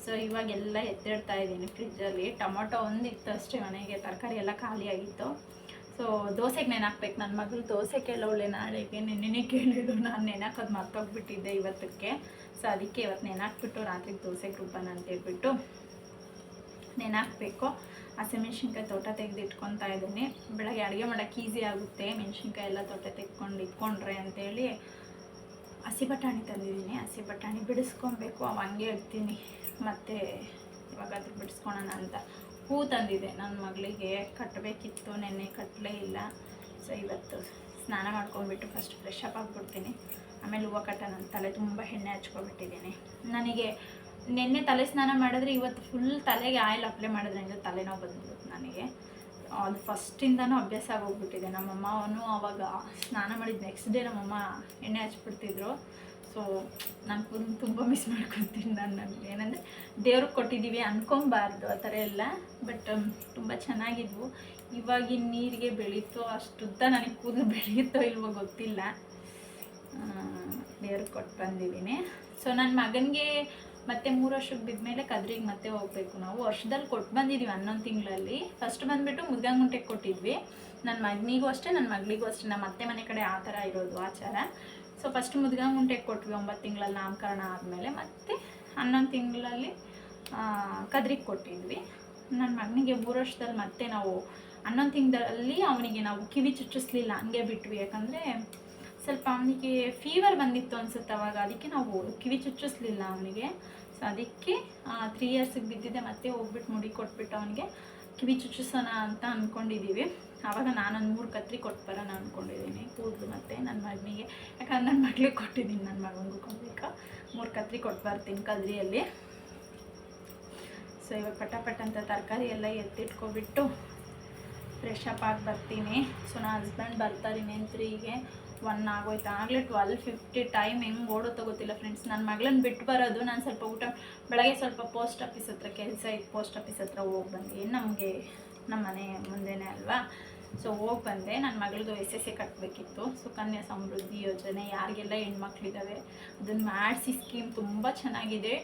ಸೊ ಇವಾಗೆಲ್ಲ ಎತ್ತಿಡ್ತಾ ಇದ್ದೀನಿ ಫ್ರಿಜ್ಜಲ್ಲಿ. ಟೊಮೊಟೊ ಒಂದಿತ್ತು ಅಷ್ಟೇ ಮನೆಗೆ, ತರಕಾರಿ ಎಲ್ಲ ಖಾಲಿಯಾಗಿತ್ತು. ಸೊ ದೋಸೆಗೆ ನೆನಾಕ್ಬೇಕು. ನನ್ನ ಮಗಳು ದೋಸೆ ಕೇಳೋಳೆ ನಾಳೆಗೆ. ನೆನ್ನೆನೇ ಕೇಳಿದ್ರು, ನಾನು ನೆನಾಕೋದು ಮರ್ತೋಗ್ಬಿಟ್ಟಿದ್ದೆ ಇವತ್ತಕ್ಕೆ. ಸೊ ಅದಕ್ಕೆ ಇವತ್ತು ನೆನಾಕ್ಬಿಟ್ಟು ರಾತ್ರಿಗೆ ದೋಸೆಗೆ ರುಬ್ಬನ ಅಂತೇಳ್ಬಿಟ್ಟು ನೆನಾಕಬೇಕು. ಹಸಿಮೆಣ್ಸಿನ್ಕಾಯಿ ತೋಟ ತೆಗೆದು ಇಟ್ಕೊತಾ ಇದ್ದೀನಿ. ಬೆಳಗ್ಗೆ ಅಡುಗೆ ಮಾಡೋಕ್ಕೆ ಈಸಿ ಆಗುತ್ತೆ, ಮೆಣಸಿನ್ಕಾಯಿ ಎಲ್ಲ ತೋಟ ತೆಗೆದುಕೊಂಡು ಇಟ್ಕೊಂಡ್ರೆ ಅಂತೇಳಿ ಹಸಿ ಬಟಾಣಿ ತಂದಿದ್ದೀನಿ. ಹಸಿ ಬಟಾಣಿ ಬಿಡಿಸ್ಕೊಬೇಕು, ಅವು ಹಂಗೆ ಇಡ್ತೀನಿ. ಮತ್ತು ಇವಾಗಾದ್ರೂ ಬಿಡಿಸ್ಕೊಳೋಣ ಅಂತ ಹೂ ತಂದಿದೆ. ನನ್ನ ಮಗಳಿಗೆ ಕಟ್ಟಬೇಕಿತ್ತು, ನೆನ್ನೆ ಕಟ್ಟಲೇ ಇಲ್ಲ. ಸೊ ಇವತ್ತು ಸ್ನಾನ ಮಾಡ್ಕೊಂಡ್ಬಿಟ್ಟು ಫಸ್ಟ್ ಫ್ರೆಶ್ ಅಪ್ ಆಗಿಬಿಡ್ತೀನಿ, ಆಮೇಲೆ ಹೂವು ಕಟ್ಟೋಣ. ನನ್ನ ತಲೆ ತುಂಬ ಎಣ್ಣೆ ಹಚ್ಕೊಬಿಟ್ಟಿದ್ದೀನಿ. ನನಗೆ ನೆನ್ನೆ ತಲೆ ಸ್ನಾನ ಮಾಡಿದ್ರೆ ಇವತ್ತು ಫುಲ್ ತಲೆಗೆ ಆಯಿಲ್ ಅಪ್ಲೈ ಮಾಡಿದ್ರಿಂದ ತಲೆನೋವು ಬಂದ್ಬಿಡುತ್ತೆ ನನಗೆ. ಅದು ಫಸ್ಟಿಂದನೂ ಅಭ್ಯಾಸ ಆಗೋಗ್ಬಿಟ್ಟಿದೆ. ನಮ್ಮಮ್ಮನೂ ಆವಾಗ ಸ್ನಾನ ಮಾಡಿದ ನೆಕ್ಸ್ಟ್ ಡೇ ನಮ್ಮಮ್ಮ ಎಣ್ಣೆ ಹಚ್ಬಿಡ್ತಿದ್ರು. ಸೊ ನಾನು ಕೂದಲು ತುಂಬ ಮಿಸ್ ಮಾಡ್ಕೊತೀನಿ. ನನಗೆ ಏನಂದರೆ ದೇವ್ರಿಗೆ ಕೊಟ್ಟಿದ್ದೀವಿ ಅಂದ್ಕೊಬಾರ್ದು ಆ ಥರ ಎಲ್ಲ. ಬಟ್ ತುಂಬ ಚೆನ್ನಾಗಿದ್ವು. ಇವಾಗಿನ ನೀರಿಗೆ ಬೆಳೀತೋ ಅಷ್ಟುದ್ದ ನನಗೆ ಕೂದಲು ಬೆಳೆಯುತ್ತೋ ಇಲ್ವೋ ಗೊತ್ತಿಲ್ಲ. ದೇವ್ರಿಗೆ ಕೊಟ್ಟು ಬಂದಿದ್ದೀನಿ. ಸೊ ನನ್ನ ಮಗನಿಗೆ ಮತ್ತೆ 3 ವರ್ಷಕ್ಕೆ ಬಿದ್ಮೇಲೆ ಕದ್ರಿಗೆ ಮತ್ತೆ ಹೋಗಬೇಕು. ನಾವು ವರ್ಷದಲ್ಲಿ ಕೊಟ್ಟು ಬಂದಿದ್ದೀವಿ 11 ತಿಂಗಳಲ್ಲಿ. ಫಸ್ಟ್ ಬಂದುಬಿಟ್ಟು ಮುದ್ಗಂಗುಂಟೆಗೆ ಕೊಟ್ಟಿದ್ವಿ. ನನ್ನ ಮಗನಿಗೂ ಅಷ್ಟೇ, ನನ್ನ ಮಗಳಿಗೂ ಅಷ್ಟೇ. ನಮ್ಮ ಅತ್ತೆ ಮನೆ ಕಡೆ ಆ ಥರ ಇರೋದು ಆಚಾರ. ಸೊ ಫಸ್ಟ್ ಮುದ್ಗಂಗುಂಟೆಗೆ ಕೊಟ್ವಿ 9 ತಿಂಗಳಲ್ಲಿ ನಾಮಕರಣ ಆದಮೇಲೆ. ಮತ್ತು 11 ತಿಂಗಳಲ್ಲಿ ಕದ್ರಿಗೆ ಕೊಟ್ಟಿದ್ವಿ. ನನ್ನ ಮಗನಿಗೆ 3 ವರ್ಷದಲ್ಲಿ ಮತ್ತೆ ನಾವು 11 ತಿಂಗಳಲ್ಲಿ ಅವನಿಗೆ ನಾವು ಕಿವಿ ಚುಚ್ಚಿಸ್ಲಿಲ್ಲ, ಹಂಗೆ ಬಿಟ್ವಿ. ಯಾಕಂದರೆ ಸ್ವಲ್ಪ ಅವನಿಗೆ ಫೀವರ್ ಬಂದಿತ್ತು ಅನಿಸುತ್ತೆ ಅವಾಗ, ಅದಕ್ಕೆ ನಾವು ಕಿವಿ ಚುಚ್ಚಿಸ್ಲಿಲ್ಲ ಅವನಿಗೆ. ಸೊ ಅದಕ್ಕೆ 3 ಇಯರ್ಸಿಗೆ ಬಿದ್ದಿದ್ದೆ. ಮತ್ತೆ ಹೋಗ್ಬಿಟ್ಟು ಮುಡಿ ಕೊಟ್ಬಿಟ್ಟು ಅವನಿಗೆ ಕಿವಿ ಚುಚ್ಚಿಸೋಣ ಅಂತ ಅಂದ್ಕೊಂಡಿದ್ದೀವಿ. ಆವಾಗ ನಾನೊಂದು 3 ಕತ್ರಿ ಕೊಟ್ಟು ಬರೋಣ ಅಂದ್ಕೊಂಡಿದ್ದೀನಿ ಕೂದಲು. ಮತ್ತು ನನ್ನ ಮಗನಿಗೆ, ಯಾಕಂದ್ರೆ ನನ್ನ ಮಗಳಿಗೆ ಕೊಟ್ಟಿದ್ದೀನಿ, ನನ್ನ ಮಗನಿಗೂ ಕೊಡಬೇಕು. 3 ಕತ್ರಿ ಕೊಟ್ಟು ಬರ್ತೀನಿ ಕದ್ರಿಯಲ್ಲಿ. ಸೊ ಇವಾಗ ಪಟ ಅಂತ ತರಕಾರಿ ಎಲ್ಲ ಎತ್ತಿಟ್ಕೊಬಿಟ್ಟು ಫ್ರೆಶ್ ಅಪ್ ಆಗಿ ಬರ್ತೀನಿ. ಸೊ ನನ್ನ ಹಸ್ಬೆಂಡ್ ಬರ್ತಾರೆ 3ಗೆ. 1 ಆಗೋಯ್ತು, ಆಗಲೇ 12:50. ಟೈಮ್ ಹೆಂಗೆ ಓಡುತ್ತೋ ಗೊತ್ತಿಲ್ಲ ಫ್ರೆಂಡ್ಸ್. ನನ್ನ ಮಗಳನ್ನ ಬಿಟ್ಟು ಬರೋದು, ನಾನು ಸ್ವಲ್ಪ ಊಟ ಬೆಳಗ್ಗೆ ಸ್ವಲ್ಪ ಪೋಸ್ಟ್ ಆಫೀಸ್ ಹತ್ರ ಕೆಲಸ ಇತ್ತು, ಪೋಸ್ಟ್ ಆಫೀಸ್ ಹತ್ರ ಹೋಗಿ ಬಂದೆ. ನಮಗೆ ನಮ್ಮ ಮನೆ ಮುಂದೆನೇ ಅಲ್ವಾ. ಸೊ ಹೋಗಿ ಬಂದೆ. ನನ್ನ ಮಗಳದು SSA ಕಟ್ಟಬೇಕಿತ್ತು. ಸುಕನ್ಯಾ ಸಮೃದ್ಧಿ ಯೋಜನೆ, ಯಾರಿಗೆಲ್ಲ ಹೆಣ್ಮಕ್ಳಿದ್ದಾವೆ ಅದನ್ನು ಮಾಡಿಸಿ. ಸ್ಕೀಮ್ ತುಂಬ ಚೆನ್ನಾಗಿದೆ.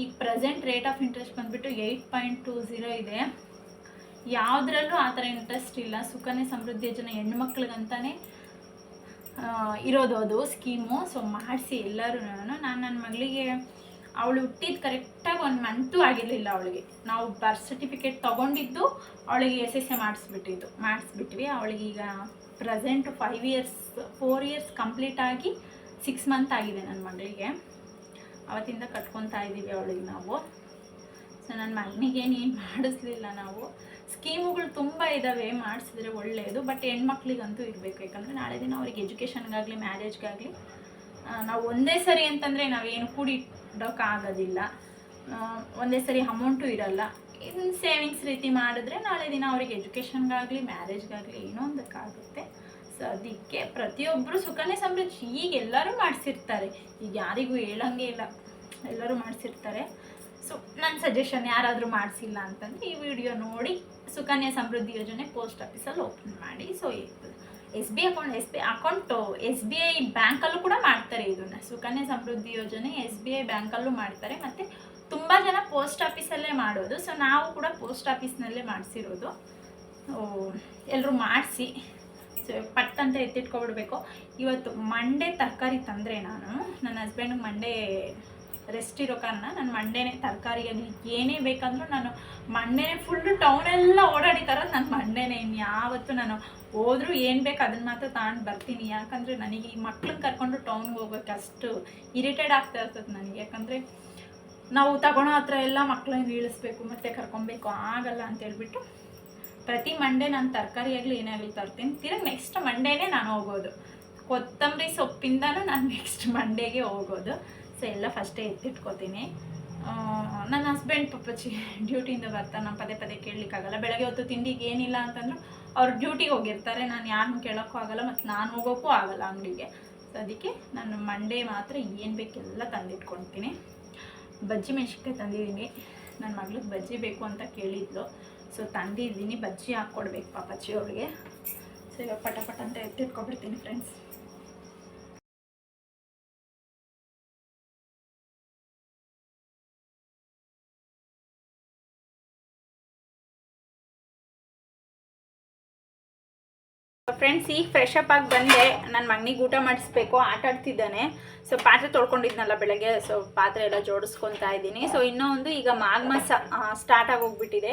ಈಗ ಪ್ರೆಸೆಂಟ್ ರೇಟ್ ಆಫ್ ಇಂಟ್ರೆಸ್ಟ್ ಬಂದುಬಿಟ್ಟು 8.20 ಇದೆ. ಯಾವುದ್ರಲ್ಲೂ ಆ ಥರ ಇಂಟ್ರೆಸ್ಟ್ ಇಲ್ಲ. ಸುಕನ್ಯಾ ಸಮೃದ್ಧಿ ಯೋಜನೆ ಹೆಣ್ಮಕ್ಳಿಗಂತಾನೆ ಇರೋದು ಅದು ಸ್ಕೀಮು. ಸೊ ಮಾಡಿಸಿ ಎಲ್ಲರೂ. ನಾನು ನನ್ನ ಮಗಳಿಗೆ, ಅವಳು ಹುಟ್ಟಿದ್ದು ಕರೆಕ್ಟಾಗಿ 1 ಮಂತು ಆಗಿರಲಿಲ್ಲ ಅವಳಿಗೆ. ನಾವು ಬರ್ತ್ ಸರ್ಟಿಫಿಕೇಟ್ ತೊಗೊಂಡಿದ್ದು ಅವಳಿಗೆ SSA ಮಾಡಿಸ್ಬಿಟ್ವಿ. ಅವಳಿಗೀಗ ಪ್ರೆಸೆಂಟ್ 4 ಇಯರ್ಸ್ ಕಂಪ್ಲೀಟ್ ಆಗಿ 6 ಮಂತ್ ಆಗಿದೆ ನನ್ನ ಮಗಳಿಗೆ. ಅವತ್ತಿಂದ ಕಟ್ಕೊತಾ ಇದ್ದೀವಿ ಅವಳಿಗೆ ನಾವು. ಸೊ ನನ್ನ ಮಗನಿಗೇನೇನು ಮಾಡಿಸ್ಲಿಲ್ಲ ನಾವು. ಸ್ಕೀಮುಗಳು ತುಂಬ ಇದ್ದಾವೆ, ಮಾಡಿಸಿದ್ರೆ ಒಳ್ಳೆಯದು. ಬಟ್ ಹೆಣ್ಮಕ್ಳಿಗಂತೂ ಇರಬೇಕು. ಯಾಕಂದರೆ ನಾಳೆ ದಿನ ಅವ್ರಿಗೆ ಎಜುಕೇಷನ್ಗಾಗಲಿ ಮ್ಯಾರೇಜ್ಗಾಗಲಿ ನಾವು ಒಂದೇ ಸರಿ ಅಂತಂದರೆ ನಾವೇನು ಕೂಡಿ ಇಡೋಕ್ಕಾಗೋದಿಲ್ಲ. ಒಂದೇ ಸರಿ ಅಮೌಂಟು ಇರಲ್ಲ. ಇದನ್ನು ಸೇವಿಂಗ್ಸ್ ರೀತಿ ಮಾಡಿದ್ರೆ ನಾಳೆ ದಿನ ಅವ್ರಿಗೆ ಎಜುಕೇಷನ್ಗಾಗಲಿ ಮ್ಯಾರೇಜ್ಗಾಗಲಿ ಏನೋ ಒಂದಕ್ಕಾಗುತ್ತೆ. ಸೊ ಅದಕ್ಕೆ ಪ್ರತಿಯೊಬ್ಬರು ಸುಕನ್ಯಾ ಸಮೃದ್ಧಿ ಈಗ ಎಲ್ಲರೂ ಮಾಡಿಸಿರ್ತಾರೆ. ಈಗ ಯಾರಿಗೂ ಹೇಳಂಗೆ ಇಲ್ಲ, ಎಲ್ಲರೂ ಮಾಡಿಸಿರ್ತಾರೆ. ಸೊ ನನ್ನ ಸಜೆಷನ್ ಯಾರಾದರೂ ಮಾಡಿಸಿಲ್ಲ ಅಂತಂದರೆ ಈ ವಿಡಿಯೋ ನೋಡಿ ಸುಕನ್ಯಾ ಸಮೃದ್ಧಿ ಯೋಜನೆ ಪೋಸ್ಟ್ ಆಫೀಸಲ್ಲಿ ಓಪನ್ ಮಾಡಿ. So S B account S B I ಬ್ಯಾಂಕಲ್ಲೂ ಕೂಡ ಮಾಡ್ತಾರೆ ಇದನ್ನು. ಸುಕನ್ಯಾ ಸಮೃದ್ಧಿ ಯೋಜನೆ ಎಸ್ ಬಿ ಐ ಬ್ಯಾಂಕಲ್ಲೂ ಮಾಡ್ತಾರೆ, ಮತ್ತು ತುಂಬ ಜನ ಪೋಸ್ಟ್ ಆಫೀಸಲ್ಲೇ ಮಾಡೋದು. ಸೊ ನಾವು ಕೂಡ ಪೋಸ್ಟ್ ಆಫೀಸ್ನಲ್ಲೇ ಮಾಡಿಸಿರೋದು. ಎಲ್ಲರೂ ಮಾಡಿಸಿ. ಸೊ ಪಟ್ ಅಂತ ಎತ್ತಿಟ್ಕೊಬಿಡ್ಬೇಕು. ಇವತ್ತು ಮಂಡೇ ತರಕಾರಿ ತಂದರೆ ನಾನು ನನ್ನ ಹಸ್ಬೆಂಡಿಗೆ ಮಂಡೇ ರೆಸ್ಟ್ ಇರೋ ಕಾರಣ ನಾನು ಮಂಡೇನೇ ತರಕಾರಿಯಲ್ಲಿ ಏನೇ ಬೇಕಂದ್ರೂ ನಾನು ಮಂಡೇನೇ ಫುಲ್ಲು ಟೌನೆಲ್ಲ ಓಡಾಡಿತಾರೋದು ನಾನು ಮಂಡೇನೇ. ಇನ್ಯಾವತ್ತು ನಾನು ಹೋದ್ರೂ ಏನು ಬೇಕು ಅದನ್ನು ಮಾತ್ರ ತಗೊಂಡು ಬರ್ತೀನಿ. ಯಾಕಂದರೆ ನನಗೆ ಈ ಮಕ್ಳನ್ನ ಕರ್ಕೊಂಡು ಟೌನ್ಗೆ ಹೋಗೋಕ್ಕೆ ಅಷ್ಟು ಇರಿಟೇಟ್ ಆಗ್ತಾ ಇರ್ತದೆ ನನಗೆ. ಯಾಕಂದರೆ ನಾವು ತಗೊಳ್ಳೋ ಹತ್ರ ಎಲ್ಲ ಮಕ್ಳನ್ನ ಇಳಿಸ್ಬೇಕು ಮತ್ತು ಕರ್ಕೊಬೇಕು, ಆಗಲ್ಲ ಅಂತೇಳ್ಬಿಟ್ಟು ಪ್ರತಿ ಮಂಡೇ ನಾನು ತರಕಾರಿ ಆಗಲಿ ಏನೇ ಆಗಲಿ ತರ್ತೀನಿ. ತಿರುಗಿ ನೆಕ್ಸ್ಟ್ ಮಂಡೇನೇ ನಾನು ಹೋಗೋದು. ಕೊತ್ತಂಬರಿ ಸೊಪ್ಪಿಂದನೂ ನಾನು ನೆಕ್ಸ್ಟ್ ಮಂಡೇಗೆ ಹೋಗೋದು. ಸೊ ಎಲ್ಲ ಫಸ್ಟೇ ಎತ್ತಿಟ್ಕೋತೀನಿ. ನನ್ನ ಹಸ್ಬೆಂಡ್ ಪಪ್ಪಚ್ಚಿ ಡ್ಯೂಟಿಯಿಂದ ಬರ್ತಾರೆ, ನಾನು ಪದೇ ಪದೇ ಕೇಳಲಿಕ್ಕಾಗಲ್ಲ. ಬೆಳಗ್ಗೆ ಹೊತ್ತು ತಿಂಡಿಗೆ ಏನಿಲ್ಲ ಅಂತಂದ್ರು ಅವ್ರು ಡ್ಯೂಟಿಗೆ ಹೋಗಿರ್ತಾರೆ, ನಾನು ಯಾರನ್ನೂ ಕೇಳೋಕ್ಕೂ ಆಗಲ್ಲ, ಮತ್ತು ನಾನು ಹೋಗೋಕ್ಕೂ ಆಗಲ್ಲ ಅಂಗಡಿಗೆ. ಸೊ ಅದಕ್ಕೆ ನಾನು ಮಂಡೇ ಮಾತ್ರ ಏನು ಬೇಕೆಲ್ಲ ತಂದಿಟ್ಕೊಳ್ತೀನಿ. ಬಜ್ಜಿ ಮೆಣಸಿನ್ಕಾಯಿ ತಂದಿದ್ದೀನಿ, ನನ್ನ ಮಗಳಿಗೆ ಬಜ್ಜಿ ಬೇಕು ಅಂತ ಕೇಳಿದ್ಲು. ಸೊ ತಂದಿದ್ದೀನಿ, ಬಜ್ಜಿ ಹಾಕ್ಕೊಡ್ಬೇಕು ಪಾಪಚ್ಚಿ ಅವ್ರಿಗೆ. ಸೊ ಇವಾಗ ಪಟ ಅಂತ ಎತ್ತಿಟ್ಕೊಬಿಡ್ತೀನಿ ಫ್ರೆಂಡ್ಸ್. ಫ್ರೆಂಡ್ಸ್ ಈಗ ಫ್ರೆಶ್ ಅಪ್ ಆಗಿ ಬಂದೆ. ನನ್ನ ಮಗನಿಗೆ ಊಟ ಮಾಡಿಸ್ಬೇಕು, ಆಟ ಆಡ್ತಿದ್ದಾನೆ. ಸೊ ಪಾತ್ರೆ ತೊಳ್ಕೊಂಡಿದ್ನಲ್ಲ ಬೆಳಗ್ಗೆ, ಸೊ ಪಾತ್ರೆ ಎಲ್ಲ ಜೋಡಿಸ್ಕೊತಾ ಇದ್ದೀನಿ. ಸೊ ಇನ್ನೊಂದು ಈಗ ಮಾಘ ಮಾಸ ಸ್ಟಾರ್ಟ್ ಆಗೋಗ್ಬಿಟ್ಟಿದೆ.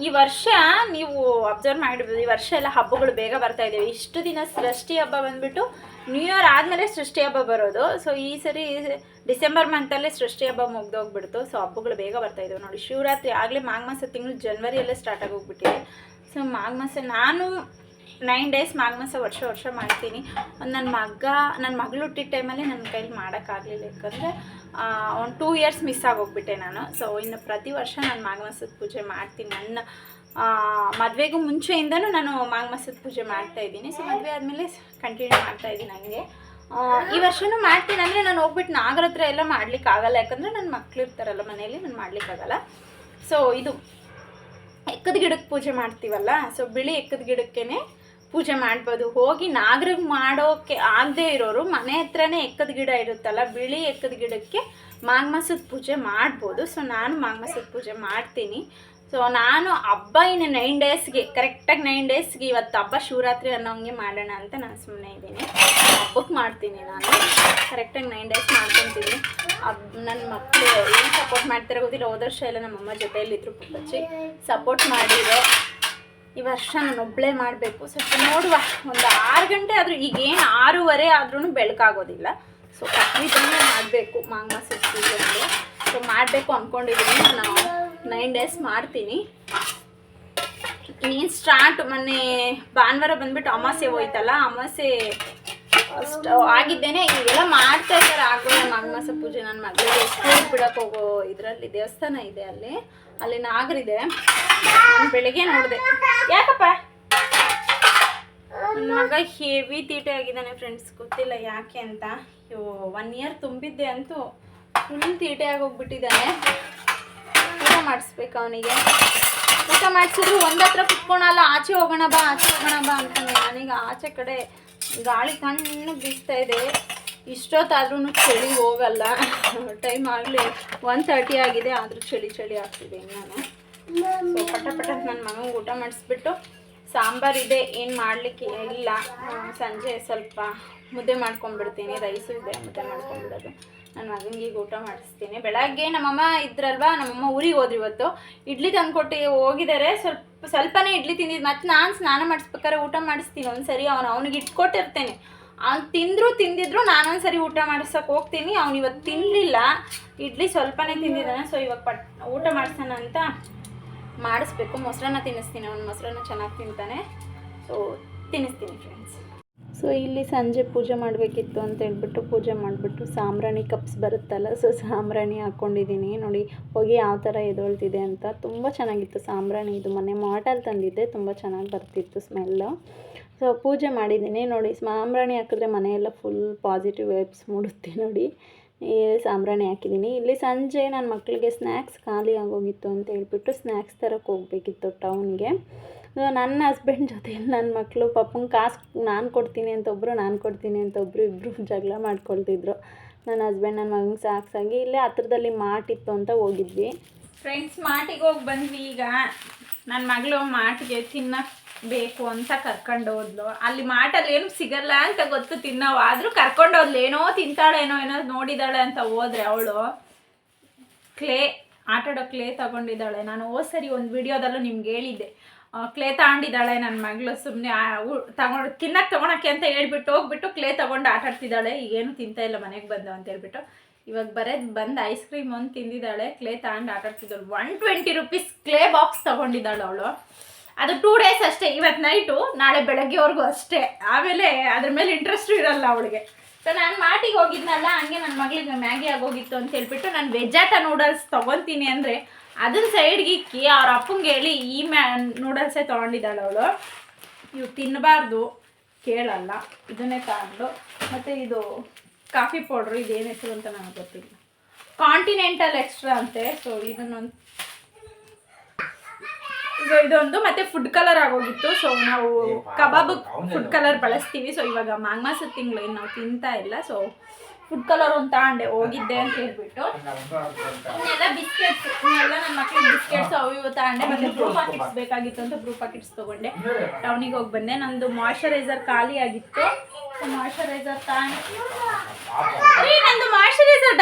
ಈ ವರ್ಷ ನೀವು ಅಬ್ಸರ್ವ್ ಮಾಡಿರ್ಬೋದು, ಈ ವರ್ಷ ಎಲ್ಲ ಹಬ್ಬಗಳು ಬೇಗ ಬರ್ತಾ ಇದ್ದೇವೆ. ಇಷ್ಟು ದಿನ ಸೃಷ್ಟಿ ಹಬ್ಬ ಬಂದುಬಿಟ್ಟು ನ್ಯೂ ಇಯರ್ ಆದಮೇಲೆ ಸೃಷ್ಟಿ ಹಬ್ಬ ಬರೋದು. ಸೊ ಈ ಸರಿ ಡಿಸೆಂಬರ್ ಮಂತಲ್ಲೇ ಸೃಷ್ಟಿ ಹಬ್ಬ ಮುಗ್ದೋಗ್ಬಿಡ್ತು. ಸೊ ಹಬ್ಬಗಳು ಬೇಗ ಬರ್ತಾ ಇದ್ದೇವೆ ನೋಡಿ. ಶಿವರಾತ್ರಿ ಆಗಲೇ ಮಾಘ ಮಾಸ ತಿಂಗಳು ಜನವರಿಯಲ್ಲೇ ಸ್ಟಾರ್ಟ್ ಆಗೋಗ್ಬಿಟ್ಟಿದೆ. ಸೊ ಮಾಘ ಮಾಸ ನಾನು 9 days ಮಾಘ ಮಾಸ ವರ್ಷ ಮಾಡ್ತೀನಿ. ನನ್ನ ಮಗಳು ಹುಟ್ಟಿದ ಟೈಮಲ್ಲಿ ನನ್ನ ಕೈಲಿ ಮಾಡೋಕ್ಕಾಗಲಿಲ್ಲ, ಯಾಕಂದರೆ ಒಂದು 2 years ಮಿಸ್ ಆಗೋಗ್ಬಿಟ್ಟೆ ನಾನು. ಸೊ ಇನ್ನು ಪ್ರತಿ ವರ್ಷ ನಾನು ಮಾಘ ಮಾಸದ ಪೂಜೆ ಮಾಡ್ತೀನಿ. ನನ್ನ ಮದುವೆಗೂ ಮುಂಚೆಯಿಂದನೂ ನಾನು ಮಾಘ ಮಾಸದ ಪೂಜೆ ಮಾಡ್ತಾಯಿದ್ದೀನಿ. ಸೊ ಮದುವೆ ಆದಮೇಲೆ ಕಂಟಿನ್ಯೂ ಮಾಡ್ತಾಯಿದ್ದೀನಿ ಹಂಗೆ. ಈ ವರ್ಷವೂ ಮಾಡ್ತೀನಿ. ಅಂದರೆ ನಾನು ಹೋಗ್ಬಿಟ್ಟು ನಾಗರ ಹತ್ರ ಎಲ್ಲ ಮಾಡಲಿಕ್ಕಾಗಲ್ಲ, ಯಾಕಂದರೆ ನನ್ನ ಮಕ್ಳು ಇರ್ತಾರಲ್ಲ ಮನೆಯಲ್ಲಿ, ನಾನು ಮಾಡಲಿಕ್ಕಾಗಲ್ಲ. ಸೊ ಇದು ಎಕ್ಕದ ಗಿಡಕ್ಕೆ ಪೂಜೆ ಮಾಡ್ತೀವಲ್ಲ, ಸೊ ಬಿಳಿ ಎಕ್ಕದ ಗಿಡಕ್ಕೇ ಪೂಜೆ ಮಾಡ್ಬೋದು. ಹೋಗಿ ನಾಗರಿಗೆ ಮಾಡೋಕ್ಕೆ ಆಗದೆ ಇರೋರು ಮನೆ ಹತ್ರನೇ ಎಕ್ಕದ ಗಿಡ ಇರುತ್ತಲ್ಲ, ಬಿಳಿ ಎಕ್ಕದ ಗಿಡಕ್ಕೆ ಮಾಘ ಮಾಸದ ಪೂಜೆ ಮಾಡ್ಬೋದು. ಸೊ ನಾನು ಮಾಘ ಮಾಸದ ಪೂಜೆ ಮಾಡ್ತೀನಿ. ಸೊ ನಾನು ಹಬ್ಬ ಇನ್ನು 9 daysಗೆ ಕರೆಕ್ಟಾಗಿ 9 daysಗೆ ಇವತ್ತು ಹಬ್ಬ ಶಿವರಾತ್ರಿ ಅನ್ನೋಂಗೆ ಮಾಡೋಣ ಅಂತ ನಾನು ಸುಮ್ಮನೆ ಇದ್ದೀನಿ. ಹಬ್ಬಕ್ಕೆ ಮಾಡ್ತೀನಿ ನಾನು ಕರೆಕ್ಟಾಗಿ 9 days ಮಾಡ್ಕೊತೀನಿ. ನನ್ನ ಮಕ್ಕಳು ಏನು ಸಪೋರ್ಟ್ ಮಾಡ್ತಾರೆ ಗೊತ್ತಿಲ್ಲ. ಹೋದ ವರ್ಷ ಎಲ್ಲ ನಮ್ಮಮ್ಮ ಜೊತೆಯಲ್ಲಿದ್ದರು, ಪಪ್ಪಚ್ಚಿ ಸಪೋರ್ಟ್ ಮಾಡಿರೋ. ಈ ವರ್ಷ ನಾನು ಒಬ್ಬಳೇ ಮಾಡಬೇಕು. ಸ್ವಲ್ಪ ನೋಡುವ, ಒಂದು 6 ಗಂಟೆ ಆದರೂ, ಈಗೇನು 6:15 ಆದ್ರೂ ಬೆಳಕಾಗೋದಿಲ್ಲ. ಸೊ ಕಟ್ಟಿದ್ದನ್ನೇ ಮಾಡಬೇಕು ಮಾಘ ಮಾಸದ ಪೂಜೆ ಅಂದರೆ. ಸೊ ಮಾಡಬೇಕು ಅಂದ್ಕೊಂಡಿದ್ದೀನಿ. ನಾನು 9 days ಮಾಡ್ತೀನಿ. ಇನ್ನೇನು ಸ್ಟಾರ್ಟ್. ಮೊನ್ನೆ ಭಾನುವಾರ ಬಂದುಬಿಟ್ಟು ಅಮಾವಾಸ್ಯೆ ಹೋಯ್ತಲ್ಲ, ಅಮಾವಾಸ್ಯೆ ಅಷ್ಟು ಆಗಿದ್ದೇನೆ. ಈಗೆಲ್ಲ ಮಾಡ್ತಾ ಇದ್ದಾರೆ ಆಗೋಲ್ಲ ಮಾಘ ಮಾಸ ಪೂಜೆ. ನನ್ನ ಮಗಳಿಗೆ ಸ್ಕೂಲ್ ಬಿಡೋಕೆ ಹೋಗೋ ಇದರಲ್ಲಿ ದೇವಸ್ಥಾನ ಇದೆ, ಅಲ್ಲಿ ನಾಗರಿದೆ. ನಾನು ಬೆಳಗ್ಗೆ ನೋಡಿದೆ. ಯಾಕಪ್ಪ ನನ್ನ ಮಗ ಹೆವಿ ತೀಟೆ ಆಗಿದ್ದಾನೆ ಫ್ರೆಂಡ್ಸ್, ಗೊತ್ತಿಲ್ಲ ಯಾಕೆ ಅಂತ. 1 year ತುಂಬಿದ್ದೆ ಅಂತೂ ಫುಲ್ ತೀಟೆ ಆಗೋಗ್ಬಿಟ್ಟಿದ್ದಾನೆ. ಊಟ ಮಾಡಿಸ್ಬೇಕು ಅವನಿಗೆ. ಊಟ ಮಾಡಿಸಿದ್ರು ಒಂದು ಹತ್ರ ಕುತ್ಕೊಳಲ್ಲ. ಆಚೆ ಹೋಗೋಣ ಬಾ ಅಂತಾನೆ. ನನಗೆ ಆಚೆ ಕಡೆ ಗಾಳಿ ತಣ್ಣಗೆ ಬೀಸ್ತಾ ಇದೆ. ಇಷ್ಟೊತ್ತಾದ್ರೂ ಚಳಿ ಹೋಗಲ್ಲ. ಟೈಮ್ ಆಗಲಿ 1:30 ಆಗಿದೆ, ಆದರೂ ಚಳಿ ಆಗ್ತಿದೆ ಇನ್ನೂ. ಸೊ ಪಟ ನನ್ನ ಮಗನಿಗೆ ಊಟ ಮಾಡಿಸ್ಬಿಟ್ಟು ಸಾಂಬಾರಿದೆ, ಏನು ಮಾಡಲಿಕ್ಕೆ ಇಲ್ಲ. ಸಂಜೆ ಸ್ವಲ್ಪ ಮುದ್ದೆ ಮಾಡ್ಕೊಂಡ್ಬಿಡ್ತೀನಿ. ರೈಸು ಇದೆ, ಮುದ್ದೆ ಮಾಡ್ಕೊಂಡ್ಬಿಡೋದು. ನನ್ನ ಮಗನಿಗೆ ಈಗ ಊಟ ಮಾಡಿಸ್ತೀನಿ. ಬೆಳಗ್ಗೆ ನಮ್ಮಮ್ಮ ಇದ್ರಲ್ವ, ನಮ್ಮಮ್ಮ ಊರಿಗೆ ಹೋದ್ರು ಇವತ್ತು. ಇಡ್ಲಿ ತಂದುಕೊಟ್ಟು ಹೋಗಿದ್ದಾರೆ. ಸ್ವಲ್ಪನೇ ಇಡ್ಲಿ ತಿಂದಿದ್ದು. ಮತ್ತು ನಾನು ಸ್ನಾನ ಮಾಡಿಸ್ಬೇಕಾದ್ರೆ ಊಟ ಮಾಡಿಸ್ತೀನಿ ಒಂದ್ಸರಿ. ಅವನಿಗೆ ಇಟ್ಕೊಟ್ಟಿರ್ತೇನೆ. ಅವ್ನು ತಿಂದಿದ್ರು ನಾನೊಂದು ಸರಿ ಊಟ ಮಾಡಿಸೋಕೆ ಹೋಗ್ತೀನಿ. ಅವ್ನು ಇವತ್ತು ತಿನ್ನಲಿಲ್ಲ, ಇಡ್ಲಿ ಸ್ವಲ್ಪನೇ ತಿಂದಿದ್ದಾನೆ. ಸೊ ಇವಾಗ ಊಟ ಮಾಡಿಸೋಣ ಅಂತ ಮಾಡಿಸ್ಬೇಕು. ಮೊಸರನ್ನ ತಿನ್ನಿಸ್ತೀನಿ. ಅವ್ನು ಮೊಸರನ್ನ ಚೆನ್ನಾಗಿ ತಿಂತಾನೆ. So ತಿನ್ನಿಸ್ತೀನಿ friends. ಸೊ ಇಲ್ಲಿ ಸಂಜೆ ಪೂಜೆ ಮಾಡಬೇಕಿತ್ತು ಅಂತ ಹೇಳ್ಬಿಟ್ಟು ಪೂಜೆ ಮಾಡಿಬಿಟ್ಟು ಸಾಂಬ್ರಾಣಿ ಕಪ್ಸ್ ಬರುತ್ತಲ್ಲ, ಸೊ ಸಾಂಬ್ರಾಣಿ ಹಾಕ್ಕೊಂಡಿದ್ದೀನಿ. ನೋಡಿ ಹೊಗೆ ಯಾವ ಥರ ಎದೊಳ್ತಿದೆ ಅಂತ. ತುಂಬ ಚೆನ್ನಾಗಿತ್ತು ಸಾಂಬ್ರಾಣಿ. ಇದು ಮೊನ್ನೆ ಮಾಟಲ್ಲಿ ತಂದಿದ್ದೆ, ತುಂಬ ಚೆನ್ನಾಗಿ ಬರ್ತಿತ್ತು ಸ್ಮೆಲ್ಲು. ಸೊ ಪೂಜೆ ಮಾಡಿದ್ದೀನಿ ನೋಡಿ. ಸಾಂಬ್ರಾಣಿ ಹಾಕಿದ್ರೆ ಮನೆಯೆಲ್ಲ ಫುಲ್ ಪಾಸಿಟಿವ್ ವೈಬ್ಸ್ ಮೂಡುತ್ತೆ ನೋಡಿ. ಸಾಂಬ್ರಾಣಿ ಹಾಕಿದ್ದೀನಿ. ಇಲ್ಲಿ ಸಂಜೆ ನನ್ನ ಮಕ್ಕಳಿಗೆ ಸ್ನ್ಯಾಕ್ಸ್ ಖಾಲಿ ಆಗೋಗಿತ್ತು ಅಂತ ಹೇಳ್ಬಿಟ್ಟು ಸ್ನ್ಯಾಕ್ಸ್ ತರಕ್ಕೆ ಹೋಗಬೇಕಿತ್ತು ಟೌನ್ಗೆ. ನನ್ನ ಹಸ್ಬೆಂಡ್ ಜೊತೆ ನನ್ನ ಮಕ್ಕಳು ಪಪ್ಪಂಗೆ ಕಾಸು ನಾನು ಕೊಡ್ತೀನಿ ಅಂತ ಒಬ್ಬರು, ನಾನು ಕೊಡ್ತೀನಿ ಅಂತ ಒಬ್ಬರು, ಇಬ್ಬರು ಜಗಳ ಮಾಡ್ಕೊಳ್ತಿದ್ರು. ನನ್ನ ಹಸ್ಬೆಂಡ್ ನನ್ನ ಮಗನಿಗೆ ಸಾಕಾಗಿ ಇಲ್ಲೇ ಹತ್ರದಲ್ಲಿ ಮಾಟಿತ್ತು ಅಂತ ಹೋಗಿದ್ವಿ. ಫ್ರೆಂಡ್ಸ್, ಮಾಟಿಗೆ ಹೋಗಿ ಬಂದ್ವಿ. ಈಗ ನನ್ನ ಮಗಳು ಮಾಟಿಗೆ ತಿನ್ನಕ್ಕೆ ಬೇಕು ಅಂತ ಕರ್ಕೊಂಡು ಹೋದ್ಲು. ಅಲ್ಲಿ ಮಾಟಲ್ಲಿ ಏನು ಸಿಗಲ್ಲ ಅಂತ ಗೊತ್ತು ತಿನ್ನೋ, ಆದರೂ ಕರ್ಕೊಂಡು ಹೋದ್ಲು. ಏನೋ ತಿಂತಾಳೇನೋ ಏನೋ ನೋಡಿದಾಳೆ ಅಂತ ಹೋದ್ರೆ ಅವಳು ಆಟಾಡೋ ಕ್ಲೇ ತಗೊಂಡಿದ್ದಾಳೆ. ನಾನು ಸರಿ ಒಂದು ವಿಡಿಯೋದಲ್ಲೂ ನಿಮ್ಗೆ ಹೇಳಿದ್ದೆ, ಕ್ಲೇ ತಗೊಂಡಿದ್ದಾಳೆ ನನ್ನ ಮಗಳು. ಸುಮ್ಮನೆ ತಿನ್ನಕ್ಕೆ ತೊಗೊಳಕ್ಕೆ ಅಂತ ಹೇಳ್ಬಿಟ್ಟು ಹೋಗ್ಬಿಟ್ಟು ಕ್ಲೇ ತೊಗೊಂಡು ಆಟಾಡ್ತಿದ್ದಾಳೆ. ಈಗೇನು ತಿಂತಾ ಇಲ್ಲ ಮನೆಗೆ ಬಂದು ಅಂತ ಹೇಳ್ಬಿಟ್ಟು. ಇವಾಗ ಬಂದು ಐಸ್ ಕ್ರೀಮ್ ಒಂದು ತಿಂದಿದ್ದಾಳೆ, ಕ್ಲೇ ತಗೊಂಡು ಆಟಾಡ್ತಿದ್ದಾಳೆ. 120 ರೂಪೀಸ್ ಕ್ಲೇ ಬಾಕ್ಸ್ ತೊಗೊಂಡಿದ್ದಾಳೆ ಅವಳು. ಅದು 2 ಡೇಸ್ ಅಷ್ಟೇ, ಇವತ್ತು ನೈಟು ನಾಳೆ ಬೆಳಗ್ಗೆವರೆಗೂ ಅಷ್ಟೇ. ಆಮೇಲೆ ಅದ್ರ ಮೇಲೆ ಇಂಟ್ರೆಸ್ಟು ಇರಲ್ಲ ಅವಳಿಗೆ. ಸೊ ನಾನು ಮಾಟಿಗೆ ಹೋಗಿದ್ನಲ್ಲ, ಹಂಗೆ ನನ್ನ ಮಗಳಿಗೆ ಮ್ಯಾಗಿ ಆಗೋಗಿತ್ತು ಅಂತ ಹೇಳ್ಬಿಟ್ಟು ನಾನು ವೆಜಾಟ ನೂಡಲ್ಸ್ ತೊಗೊತೀನಿ ಅಂದರೆ ಅದನ್ನ ಸೈಡ್ಗೆ ಇಕ್ಕಿ ಅವ್ರ ಅಪ್ಪಂಗೆ ಹೇಳಿ ಈ ನೂಡಲ್ಸೇ ತೊಗೊಂಡಿದ್ದಾಳೆ ಅವಳು. ಇವು ತಿನ್ನಬಾರ್ದು, ಕೇಳಲ್ಲ, ಇದನ್ನೇ ತಗೊಂಡು. ಮತ್ತು ಇದು ಕಾಫಿ ಪೌಡ್ರು, ಇದೇನು ಹೆಸರು ಅಂತ ನನಗೆ ಗೊತ್ತಿಲ್ಲ, ಕಾಂಟಿನೆಂಟಲ್ ಎಕ್ಸ್ಟ್ರಾ ಅಂತೆ. ಸೊ ಇದೊಂದು ಮತ್ತು ಫುಡ್ ಕಲರ್ ಆಗೋಗಿತ್ತು. ಸೊ ನಾವು ಕಬಾಬ್ ಫುಡ್ ಕಲರ್ ಬಳಸ್ತೀವಿ. ಸೊ ಇವಾಗ ಮಾಘ ತಿಂಗಳು ಏನು ನಾವು ತಿಂತಾ ಇಲ್ಲ. ಸೊ ಫುಡ್ ಕಲರ್ ಒಂದು ತಗೊಂಡೆ ಹೋಗಿದ್ದೆ ಅಂತ ಹೇಳ್ಬಿಟ್ಟು. ಇನ್ನೆಲ್ಲ ಬಿಸ್ಕೆಟ್ಸ್, ಇನ್ನೆಲ್ಲ ನನ್ನ ಮಕ್ಳಿಗೆ ಬಿಸ್ಕೆಟ್ಸ್ ಅವು ಇವು ತಗೊಂಡೆ. ಮತ್ತು ಬ್ರೂ ಪಾಕೆಟ್ಸ್ ಬೇಕಾಗಿತ್ತು ಅಂತ ಬ್ರೂ ಪಾಕೆಟ್ಸ್ ತೊಗೊಂಡೆ. ಟೌನಿಗೆ ಹೋಗಿ ಬಂದೆ. ನಂದು ಮಾಯ್ಶ್ಚರೈಸರ್ ಖಾಲಿ ಆಗಿತ್ತು. ಮಾಯ್ಶ್ಚರೈಸರ್ ನಂದು ಮಾಯ್ಶ್ಚರೈಸರ್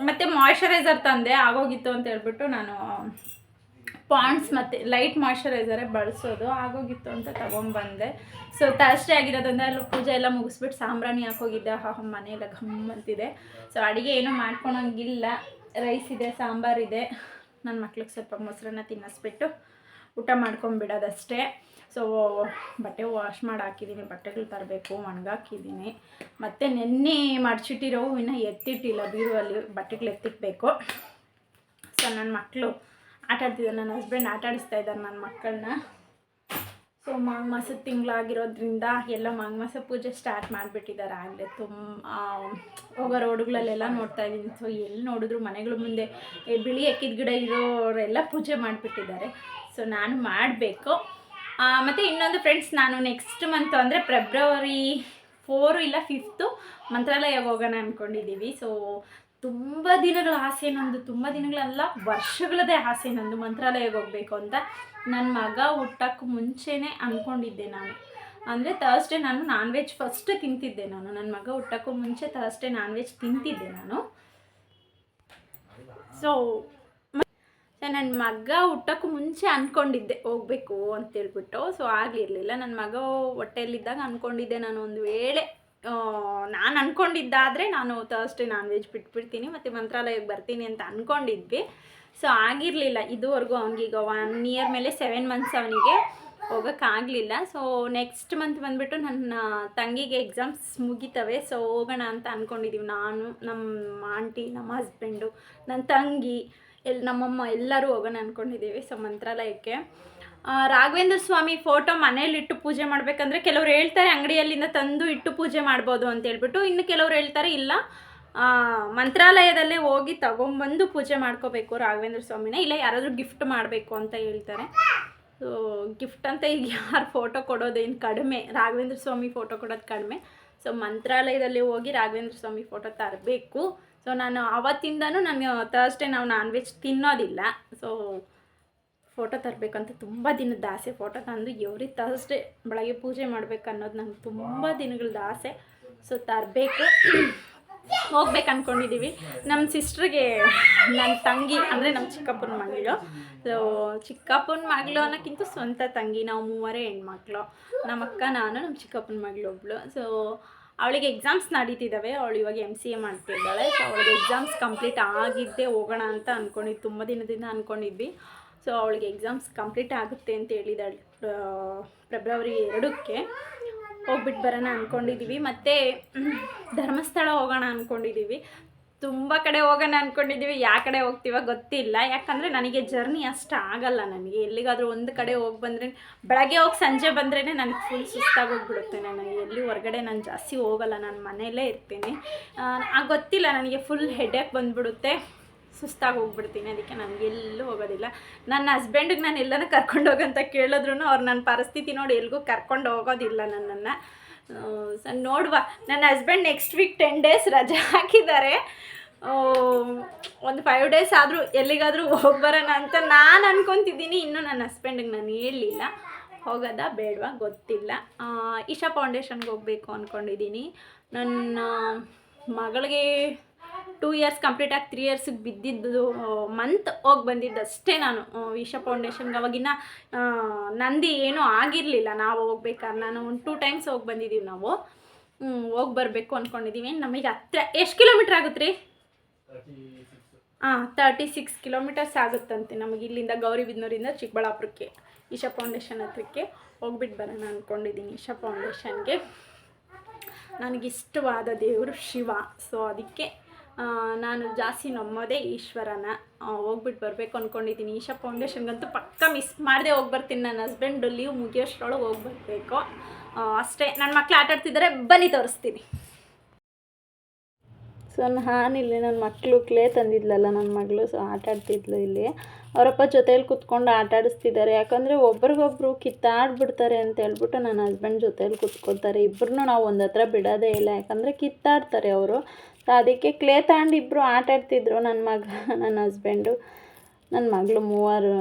ಮತ್ತು ಮಾಯ್ಶ್ಚರೈಸರ್ ತಂದೆ ಆಗೋಗಿತ್ತು ಅಂತ ಹೇಳ್ಬಿಟ್ಟು ನಾನು ಪಾಂಡ್ಸ್ ಮತ್ತು ಲೈಟ್ ಮಾಯ್ಶ್ಚರೈಸರೇ ಬಳಸೋದು. ಆಗೋಗಿತ್ತು ಅಂತ ತೊಗೊಂಬಂದೆ. ಸೊ ಥರ್ಸ್ಡೇ ಆಗಿರೋದ್ರಿಂದ ಎಲ್ಲ ಪೂಜೆ ಎಲ್ಲ ಮುಗಿಸ್ಬಿಟ್ಟು ಸಾಂಬ್ರಾಣಿ ಹಾಕೋಗಿದ್ದೆ. ಮನೆಯೆಲ್ಲ ಘಮ್ ಅಂತಿದೆ. ಸೊ ಅಡುಗೆ ಏನೂ ಮಾಡ್ಕೊಳಂಗಿಲ್ಲ. ರೈಸ್ ಇದೆ, ಸಾಂಬಾರಿದೆ. ನನ್ನ ಮಕ್ಳಿಗೆ ಸ್ವಲ್ಪ ಮೊಸರನ್ನ ತಿನ್ನಿಸ್ಬಿಟ್ಟು ಊಟ ಮಾಡ್ಕೊಂಬಿಡೋದಷ್ಟೇ. ಸೊ ಬಟ್ಟೆ ವಾಶ್ ಮಾಡಿ ಹಾಕಿದ್ದೀನಿ, ಬಟ್ಟೆಗಳು ತರಬೇಕು, ಒಣಗಾಕಿದ್ದೀನಿ. ಮತ್ತು ನೆನ್ನೆ ಮಡ್ಚಿಟ್ಟಿರೋವು ಇನ್ನೂ ಎತ್ತಿಟ್ಟಿಲ್ಲ ಬೀರುವಲ್ಲಿ, ಬಟ್ಟೆಗಳು ಎತ್ತಿಟ್ಬೇಕು. ಸೊ ನನ್ನ ಮಕ್ಕಳು ಆಟಾಡ್ತಿದ್ದಾರೆ, ನನ್ನ ಹಸ್ಬೆಂಡ್ ಆಟಾಡಿಸ್ತಾ ಇದ್ದಾರೆ ನನ್ನ ಮಕ್ಕಳನ್ನ. ಸೊ ಮಾಘ ತಿಂಗಳಾಗಿರೋದ್ರಿಂದ ಎಲ್ಲ ಮಾಘ ಪೂಜೆ ಸ್ಟಾರ್ಟ್ ಮಾಡಿಬಿಟ್ಟಿದ್ದಾರೆ ಆಗಲೇ. ಹೋಗೋ ರೋಡುಗಳಲ್ಲೆಲ್ಲ ನೋಡ್ತಾ ಇದ್ದೀನಿ. ಸೊ ಎಲ್ಲಿ ನೋಡಿದ್ರು ಮನೆಗಳ ಮುಂದೆ ಬಿಳಿ ಎಕ್ಕಿದ ಗಿಡ ಇರೋರೆಲ್ಲ ಪೂಜೆ ಮಾಡಿಬಿಟ್ಟಿದ್ದಾರೆ. ಸೊ ನಾನು ಮಾಡಬೇಕು. ಮತ್ತು ಇನ್ನೊಂದು ಫ್ರೆಂಡ್ಸ್, ನಾನು ನೆಕ್ಸ್ಟ್ ಮಂತು ಅಂದರೆ ಫೆಬ್ರವರಿ 4 ಇಲ್ಲ 5 ಮಂತ್ರಾಲಯಕ್ಕೆ ಹೋಗೋಣ ಅಂದ್ಕೊಂಡಿದ್ದೀವಿ. ಸೊ ತುಂಬ ದಿನಗಳ ಆಸೆ ನಂದು, ತುಂಬ ದಿನಗಳಲ್ಲ ವರ್ಷಗಳದೇ ಆಸೆ ನಂದು ಮಂತ್ರಾಲಯಕ್ಕೆ ಹೋಗಬೇಕು ಅಂತ. ನನ್ನ ಮಗ ಹುಟ್ಟೋಕ್ಕೆ ಮುಂಚೆನೇ ಅಂದ್ಕೊಂಡಿದ್ದೆ ನಾನು. ಅಂದರೆ ಥರ್ಸ್ಡೇ ನಾನು ನಾನ್ ವೆಜ್ ಫಸ್ಟ್ ತಿಂತಿದ್ದೆ ನಾನು. ನನ್ನ ಮಗ ಹುಟ್ಟೋಕ್ಕೂ ಮುಂಚೆ ಥರ್ಸ್ಡೇ ನಾನ್ ವೆಜ್ ತಿಂತಿದ್ದೆ ನಾನು. ಸೊ ನನ್ನ ಮಗ ಹುಟ್ಟೋಕ್ಕೂ ಮುಂಚೆ ಅಂದ್ಕೊಂಡಿದ್ದೆ ಹೋಗಬೇಕು ಅಂತೇಳ್ಬಿಟ್ಟು. ಸೊ ಆಗಿರಲಿಲ್ಲ. ನನ್ನ ಮಗ ಹೊಟ್ಟೆಯಲ್ಲಿದ್ದಾಗ ಅಂದ್ಕೊಂಡಿದ್ದೆ ನಾನು, ಒಂದು ವೇಳೆ ನಾನು ಅಂದ್ಕೊಂಡಿದ್ದಾದರೆ ನಾನು ಥರ್ಸ್ಡೇ ನಾನ್ ವೆಜ್ ಬಿಟ್ಬಿಡ್ತೀನಿ ಮತ್ತು ಮಂತ್ರಾಲಯಕ್ಕೆ ಬರ್ತೀನಿ ಅಂತ ಅಂದ್ಕೊಂಡಿದ್ವಿ. ಸೊ ಆಗಿರಲಿಲ್ಲ ಇದುವರೆಗೂ. ಅವನಿಗೀಗ 1 ಇಯರ್ ಮೇಲೆ 7 ಮಂತ್ಸ್ ಅವನಿಗೆ ಹೋಗೋಕ್ಕಾಗಲಿಲ್ಲ. ಸೊ ನೆಕ್ಸ್ಟ್ ಮಂತ್ ಬಂದುಬಿಟ್ಟು ನನ್ನ ತಂಗಿಗೆ ಎಕ್ಸಾಮ್ಸ್ ಮುಗಿತವೆ. ಸೊ ಹೋಗೋಣ ಅಂತ ಅಂದ್ಕೊಂಡಿದ್ದೀವಿ. ನಾನು, ನಮ್ಮ ಆಂಟಿ, ನಮ್ಮ ಹಸ್ಬೆಂಡು, ನನ್ನ ತಂಗಿ, ನಮ್ಮಮ್ಮ ಎಲ್ಲರೂ ಹೋಗೋಣ ಅಂದ್ಕೊಂಡಿದ್ದೀವಿ. ಸೊ ಮಂತ್ರಾಲಯಕ್ಕೆ ರಾಘವೇಂದ್ರ ಸ್ವಾಮಿ ಫೋಟೋ ಮನೇಲಿಟ್ಟು ಪೂಜೆ ಮಾಡಬೇಕಂದ್ರೆ ಕೆಲವ್ರು ಹೇಳ್ತಾರೆ ಅಂಗಡಿಯಲ್ಲಿಂದ ತಂದು ಇಟ್ಟು ಪೂಜೆ ಮಾಡ್ಬೋದು ಅಂತ ಹೇಳ್ಬಿಟ್ಟು. ಇನ್ನು ಕೆಲವ್ರು ಹೇಳ್ತಾರೆ ಇಲ್ಲ, ಮಂತ್ರಾಲಯದಲ್ಲೇ ಹೋಗಿ ತಗೊಂಬಂದು ಪೂಜೆ ಮಾಡ್ಕೋಬೇಕು ರಾಘವೇಂದ್ರ ಸ್ವಾಮಿನ, ಇಲ್ಲ ಯಾರಾದರೂ ಗಿಫ್ಟ್ ಮಾಡಬೇಕು ಅಂತ ಹೇಳ್ತಾರೆ. ಸೊ ಗಿಫ್ಟ್ ಅಂತ ಈಗ ಯಾರು ಫೋಟೋ ಕೊಡೋದೇನು ಕಡಿಮೆ, ರಾಘವೇಂದ್ರ ಸ್ವಾಮಿ ಫೋಟೋ ಕೊಡೋದು ಕಡಿಮೆ. ಸೊ ಮಂತ್ರಾಲಯದಲ್ಲಿ ಹೋಗಿ ರಾಘವೇಂದ್ರ ಸ್ವಾಮಿ ಫೋಟೋ ತರಬೇಕು. ಸೊ ನಾನು ಆವತ್ತಿಂದನೂ ನಾನು ಥರ್ಸ್ಡೇ ನಾವು ನಾನ್ ವೆಜ್ ತಿನ್ನೋದಿಲ್ಲ. ಸೊ ಫೋಟೋ ತರಬೇಕಂತ ತುಂಬ ದಿನದ ಆಸೆ. ಫೋಟೋ ತಂದು ಎವ್ರಿ ಥರ್ಸ್ಡೇ ಬೆಳಗ್ಗೆ ಪೂಜೆ ಮಾಡಬೇಕು ಅನ್ನೋದು ನಂಗೆ ತುಂಬ ದಿನಗಳದ್ದು ಆಸೆ. ಸೊ ತರಬೇಕು, ಹೋಗ್ಬೇಕು ಅಂದ್ಕೊಂಡಿದ್ದೀವಿ. ನಮ್ಮ ಸಿಸ್ಟ್ರಿಗೆ, ನನ್ನ ತಂಗಿ ಅಂದರೆ ನಮ್ಮ ಚಿಕ್ಕಪ್ಪನ ಮಗಳು. ಸೊ ಚಿಕ್ಕಪ್ಪನ ಮಗಳು ಅನ್ನೋಕ್ಕಿಂತ ಸ್ವಂತ ತಂಗಿ. ನಾವು 3 ಹೆಣ್ಮಕ್ಳು, ನಮ್ಮ ಅಕ್ಕ, ನಾನು, ನಮ್ಮ ಚಿಕ್ಕಪ್ಪನ ಮಗಳೊಬ್ಳು. ಸೊ ಅವಳಿಗೆ ಎಕ್ಸಾಮ್ಸ್ ನಡೀತಿದ್ದಾವೆ. ಅವಳು ಇವಾಗ MCA ಮಾಡ್ತಿದ್ದಾಳೆ. ಸೊ ಅವಳಿಗೆ ಎಕ್ಸಾಮ್ಸ್ ಕಂಪ್ಲೀಟ್ ಆಗಿದ್ದೇ ಹೋಗೋಣ ಅಂತ ಅಂದ್ಕೊಂಡಿದ್ದು, ತುಂಬ ದಿನದಿಂದ ಅಂದ್ಕೊಂಡಿದ್ವಿ. ಸೊ ಅವಳಿಗೆ ಎಕ್ಸಾಮ್ಸ್ ಕಂಪ್ಲೀಟ್ ಆಗುತ್ತೆ ಅಂತ ಹೇಳಿದಾಳೆ. ಫೆಬ್ರವರಿ 2ಕ್ಕೆ ಹೋಗ್ಬಿಟ್ಟು ಬರೋಣ ಅಂದ್ಕೊಂಡಿದ್ದೀವಿ. ಮತ್ತು ಧರ್ಮಸ್ಥಳ ಹೋಗೋಣ ಅಂದ್ಕೊಂಡಿದ್ದೀವಿ. ತುಂಬ ಕಡೆ ಹೋಗೋಣ ಅಂದ್ಕೊಂಡಿದ್ದೀವಿ, ಯಾವ ಕಡೆ ಹೋಗ್ತೀವೋ ಗೊತ್ತಿಲ್ಲ. ಯಾಕಂದರೆ ನನಗೆ ಜರ್ನಿ ಅಷ್ಟು ಆಗಲ್ಲ. ನನಗೆ ಎಲ್ಲಿಗಾದರೂ ಒಂದು ಕಡೆ ಹೋಗಿ ಬಂದರೆ, ಬೆಳಗ್ಗೆ ಹೋಗಿ ಸಂಜೆ ಬಂದ್ರೇ ನನಗೆ ಫುಲ್ ಸುಸ್ತಾಗಿ ಹೋಗ್ಬಿಡುತ್ತೆ. ನನಗೆ ಎಲ್ಲಿ ಹೊರಗಡೆ ನಾನು ಜಾಸ್ತಿ ಹೋಗಲ್ಲ, ನಾನು ಮನೆಯಲ್ಲೇ ಇರ್ತೀನಿ. ಗೊತ್ತಿಲ್ಲ, ನನಗೆ ಫುಲ್ ಹೆಡೇಕ್ ಬಂದುಬಿಡುತ್ತೆ, ಸುಸ್ತಾಗಿ ಹೋಗ್ಬಿಡ್ತೀನಿ. ಅದಕ್ಕೆ ನನಗೆ ಎಲ್ಲೂ ಹೋಗೋದಿಲ್ಲ. ನನ್ನ ಹಸ್ಬೆಂಡಿಗೆ ನಾನು ಎಲ್ಲನೂ ಕರ್ಕೊಂಡು ಹೋಗಂತ ಕೇಳಿದ್ರು ಅವ್ರು ನನ್ನ ಪರಿಸ್ಥಿತಿ ನೋಡಿ ಎಲ್ಲಿಗೂ ಕರ್ಕೊಂಡು ಹೋಗೋದಿಲ್ಲ ನನ್ನನ್ನು. ಸೊ ನೋಡುವ, ನನ್ನ ಹಸ್ಬೆಂಡ್ ನೆಕ್ಸ್ಟ್ ವೀಕ್ 10 days ರಜೆ ಹಾಕಿದ್ದಾರೆ. ಒಂದು 5 days ಆದರೂ ಎಲ್ಲಿಗಾದರೂ ಹೋಗಿ ಬರೋಣ ಅಂತ ನಾನು ಅಂದ್ಕೊತಿದ್ದೀನಿ. ಇನ್ನೂ ನನ್ನ ಹಸ್ಬೆಂಡಿಗೆ ನಾನು ಹೇಳಲಿಲ್ಲ, ಹೋಗೋದಾ ಬೇಡವಾ ಗೊತ್ತಿಲ್ಲ. ಇಶಾ ಫೌಂಡೇಶನ್ಗೆ ಹೋಗಬೇಕು ಅಂದ್ಕೊಂಡಿದ್ದೀನಿ. ನನ್ನ ಮಗಳಿಗೆ 2 years ಕಂಪ್ಲೀಟ್ ಆಗಿ 3 yearsಗೆ ಬಿದ್ದಿದ್ದು ಮಂತ್ ಹೋಗಿ ಬಂದಿದ್ದು ಅಷ್ಟೇ ನಾನು ಇಶಾ ಫೌಂಡೇಶನ್ಗೆ. ಅವಾಗಿನ ನಂದಿ ಏನೂ ಆಗಿರಲಿಲ್ಲ ನಾವು ಹೋಗ್ಬೇಕಾದ್ರೆ. ನಾನು ಒಂದು 2 times ಹೋಗಿ ಬಂದಿದ್ದೀವಿ ನಾವು. ಹೋಗಿ ಬರಬೇಕು ಅಂದ್ಕೊಂಡಿದ್ದೀವಿ. ನಮಗೆ ಹತ್ರ ಎಷ್ಟು ಕಿಲೋಮೀಟ್ರ್ ಆಗುತ್ತೆ ರೀ? 36 kilometers ಆಗುತ್ತಂತೆ ನಮಗೆ ಇಲ್ಲಿಂದ, ಗೌರಿಬಿದನೂರಿಂದ ಚಿಕ್ಕಬಳ್ಳಾಪುರಕ್ಕೆ ಇಶಾ ಫೌಂಡೇಶನ್ ಹತ್ರಕ್ಕೆ ಹೋಗ್ಬಿಟ್ಟು ಬರೋಣ ಅಂದ್ಕೊಂಡಿದ್ದೀನಿ. ಇಶಾ ಫೌಂಡೇಶನ್ಗೆ ನನಗಿಷ್ಟವಾದ ದೇವರು ಶಿವ. ಸೊ ಅದಕ್ಕೆ ನಾನು ಜಾಸ್ತಿ ನಂಬೋದೇ ಈಶ್ವರನ. ಹೋಗ್ಬಿಟ್ಟು ಬರಬೇಕು ಅಂದ್ಕೊಂಡಿದ್ದೀನಿ. ಇಶಾ ಫೌಂಡೇಶನ್ಗಂತೂ ಪಕ್ಕ ಮಿಸ್ ಮಾಡದೆ ಹೋಗಿ ಬರ್ತೀನಿ. ನನ್ನ ಹಸ್ಬೆಂಡ್ ಲೀವ್ ಮುಗಿಯೋಷ್ಟ್ರೊಳಗೆ ಹೋಗಿ ಬರಬೇಕು ಅಷ್ಟೇ. ನನ್ನ ಮಕ್ಕಳು ಆಟಾಡ್ತಿದ್ದಾರೆ, ಬನ್ನಿ ತೋರಿಸ್ತೀನಿ. ಸೊ ನಾನಿಲ್ಲಿ ನನ್ನ ಮಕ್ಕಳು ಕ್ಲೇ ತಂದಿದ್ಲಲ್ಲ ನನ್ನ ಮಗಳು, ಸೊ ಆಟಾಡ್ತಿದ್ಲು ಇಲ್ಲಿ. ಅವರಪ್ಪ ಜೊತೇಲಿ ಕೂತ್ಕೊಂಡು ಆಟಾಡಿಸ್ತಿದ್ದಾರೆ. ಯಾಕಂದರೆ ಒಬ್ರಿಗೊಬ್ರು ಕಿತ್ತಾಡ್ಬಿಡ್ತಾರೆ ಅಂತ ಹೇಳ್ಬಿಟ್ಟು ನನ್ನ ಹಸ್ಬೆಂಡ್ ಜೊತೇಲಿ ಕೂತ್ಕೊಳ್ತಾರೆ. ಇಬ್ಬರನ್ನೂ ನಾವು ಒಂದು ಹತ್ರ ಬಿಡೋದೇ ಇಲ್ಲ, ಯಾಕಂದರೆ ಕಿತ್ತಾಡ್ತಾರೆ ಅವರು. ಸೊ ಅದಕ್ಕೆ ಕ್ಲೇ ತಗೊಂಡು ಇಬ್ಬರು ಆಟಾಡ್ತಿದ್ರು, ನನ್ನ ಮಗ, ನನ್ನ ಹಸ್ಬೆಂಡು, ನನ್ನ ಮಗಳು, ಮೂವರು.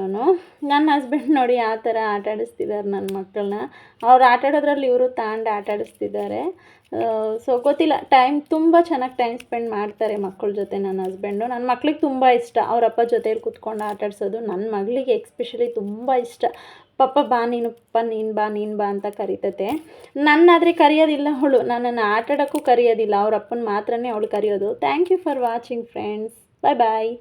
ನನ್ನ ಹಸ್ಬೆಂಡ್ ನೋಡಿ ಯಾವ ಥರ ಆಟಾಡಿಸ್ತಿದ್ದಾರೆ ನನ್ನ ಮಕ್ಕಳನ್ನ. ಅವ್ರು ಆಟಾಡೋದ್ರಲ್ಲಿ ಇವರು ತಗೊಂಡು ಆಟಾಡಿಸ್ತಿದ್ದಾರೆ. ಸೊ ಗೊತ್ತಿಲ್ಲ, ತುಂಬ ಚೆನ್ನಾಗಿ ಟೈಮ್ ಸ್ಪೆಂಡ್ ಮಾಡ್ತಾರೆ ಮಕ್ಕಳ ಜೊತೆ ನನ್ನ ಹಸ್ಬೆಂಡು. ನನ್ನ ಮಕ್ಳಿಗೆ ತುಂಬ ಇಷ್ಟ ಅವರಪ್ಪ ಜೊತೇಲಿ ಕೂತ್ಕೊಂಡು ಆಟಾಡ್ಸೋದು. ನನ್ನ ಮಗಳಿಗೆ ಎಕ್ಸ್ಪೆಷಲಿ ತುಂಬ ಇಷ್ಟ. ಪಪ್ಪ ಬಾ ನೀನು, ಪಪ್ಪ ನೀನು ಬಾ ಅಂತ ಕರಿತತೆ. ನನ್ನಾದರೆ ಕರೆಯೋದಿಲ್ಲ ಅವಳು, ನನ್ನನ್ನು ಆಟಾಡೋಕ್ಕೂ ಕರೆಯೋದಿಲ್ಲ. ಅವ್ರ ಅಪ್ಪನ ಮಾತ್ರನೇ ಅವಳು ಕರೆಯೋದು. Thank you for watching friends. Bye bye.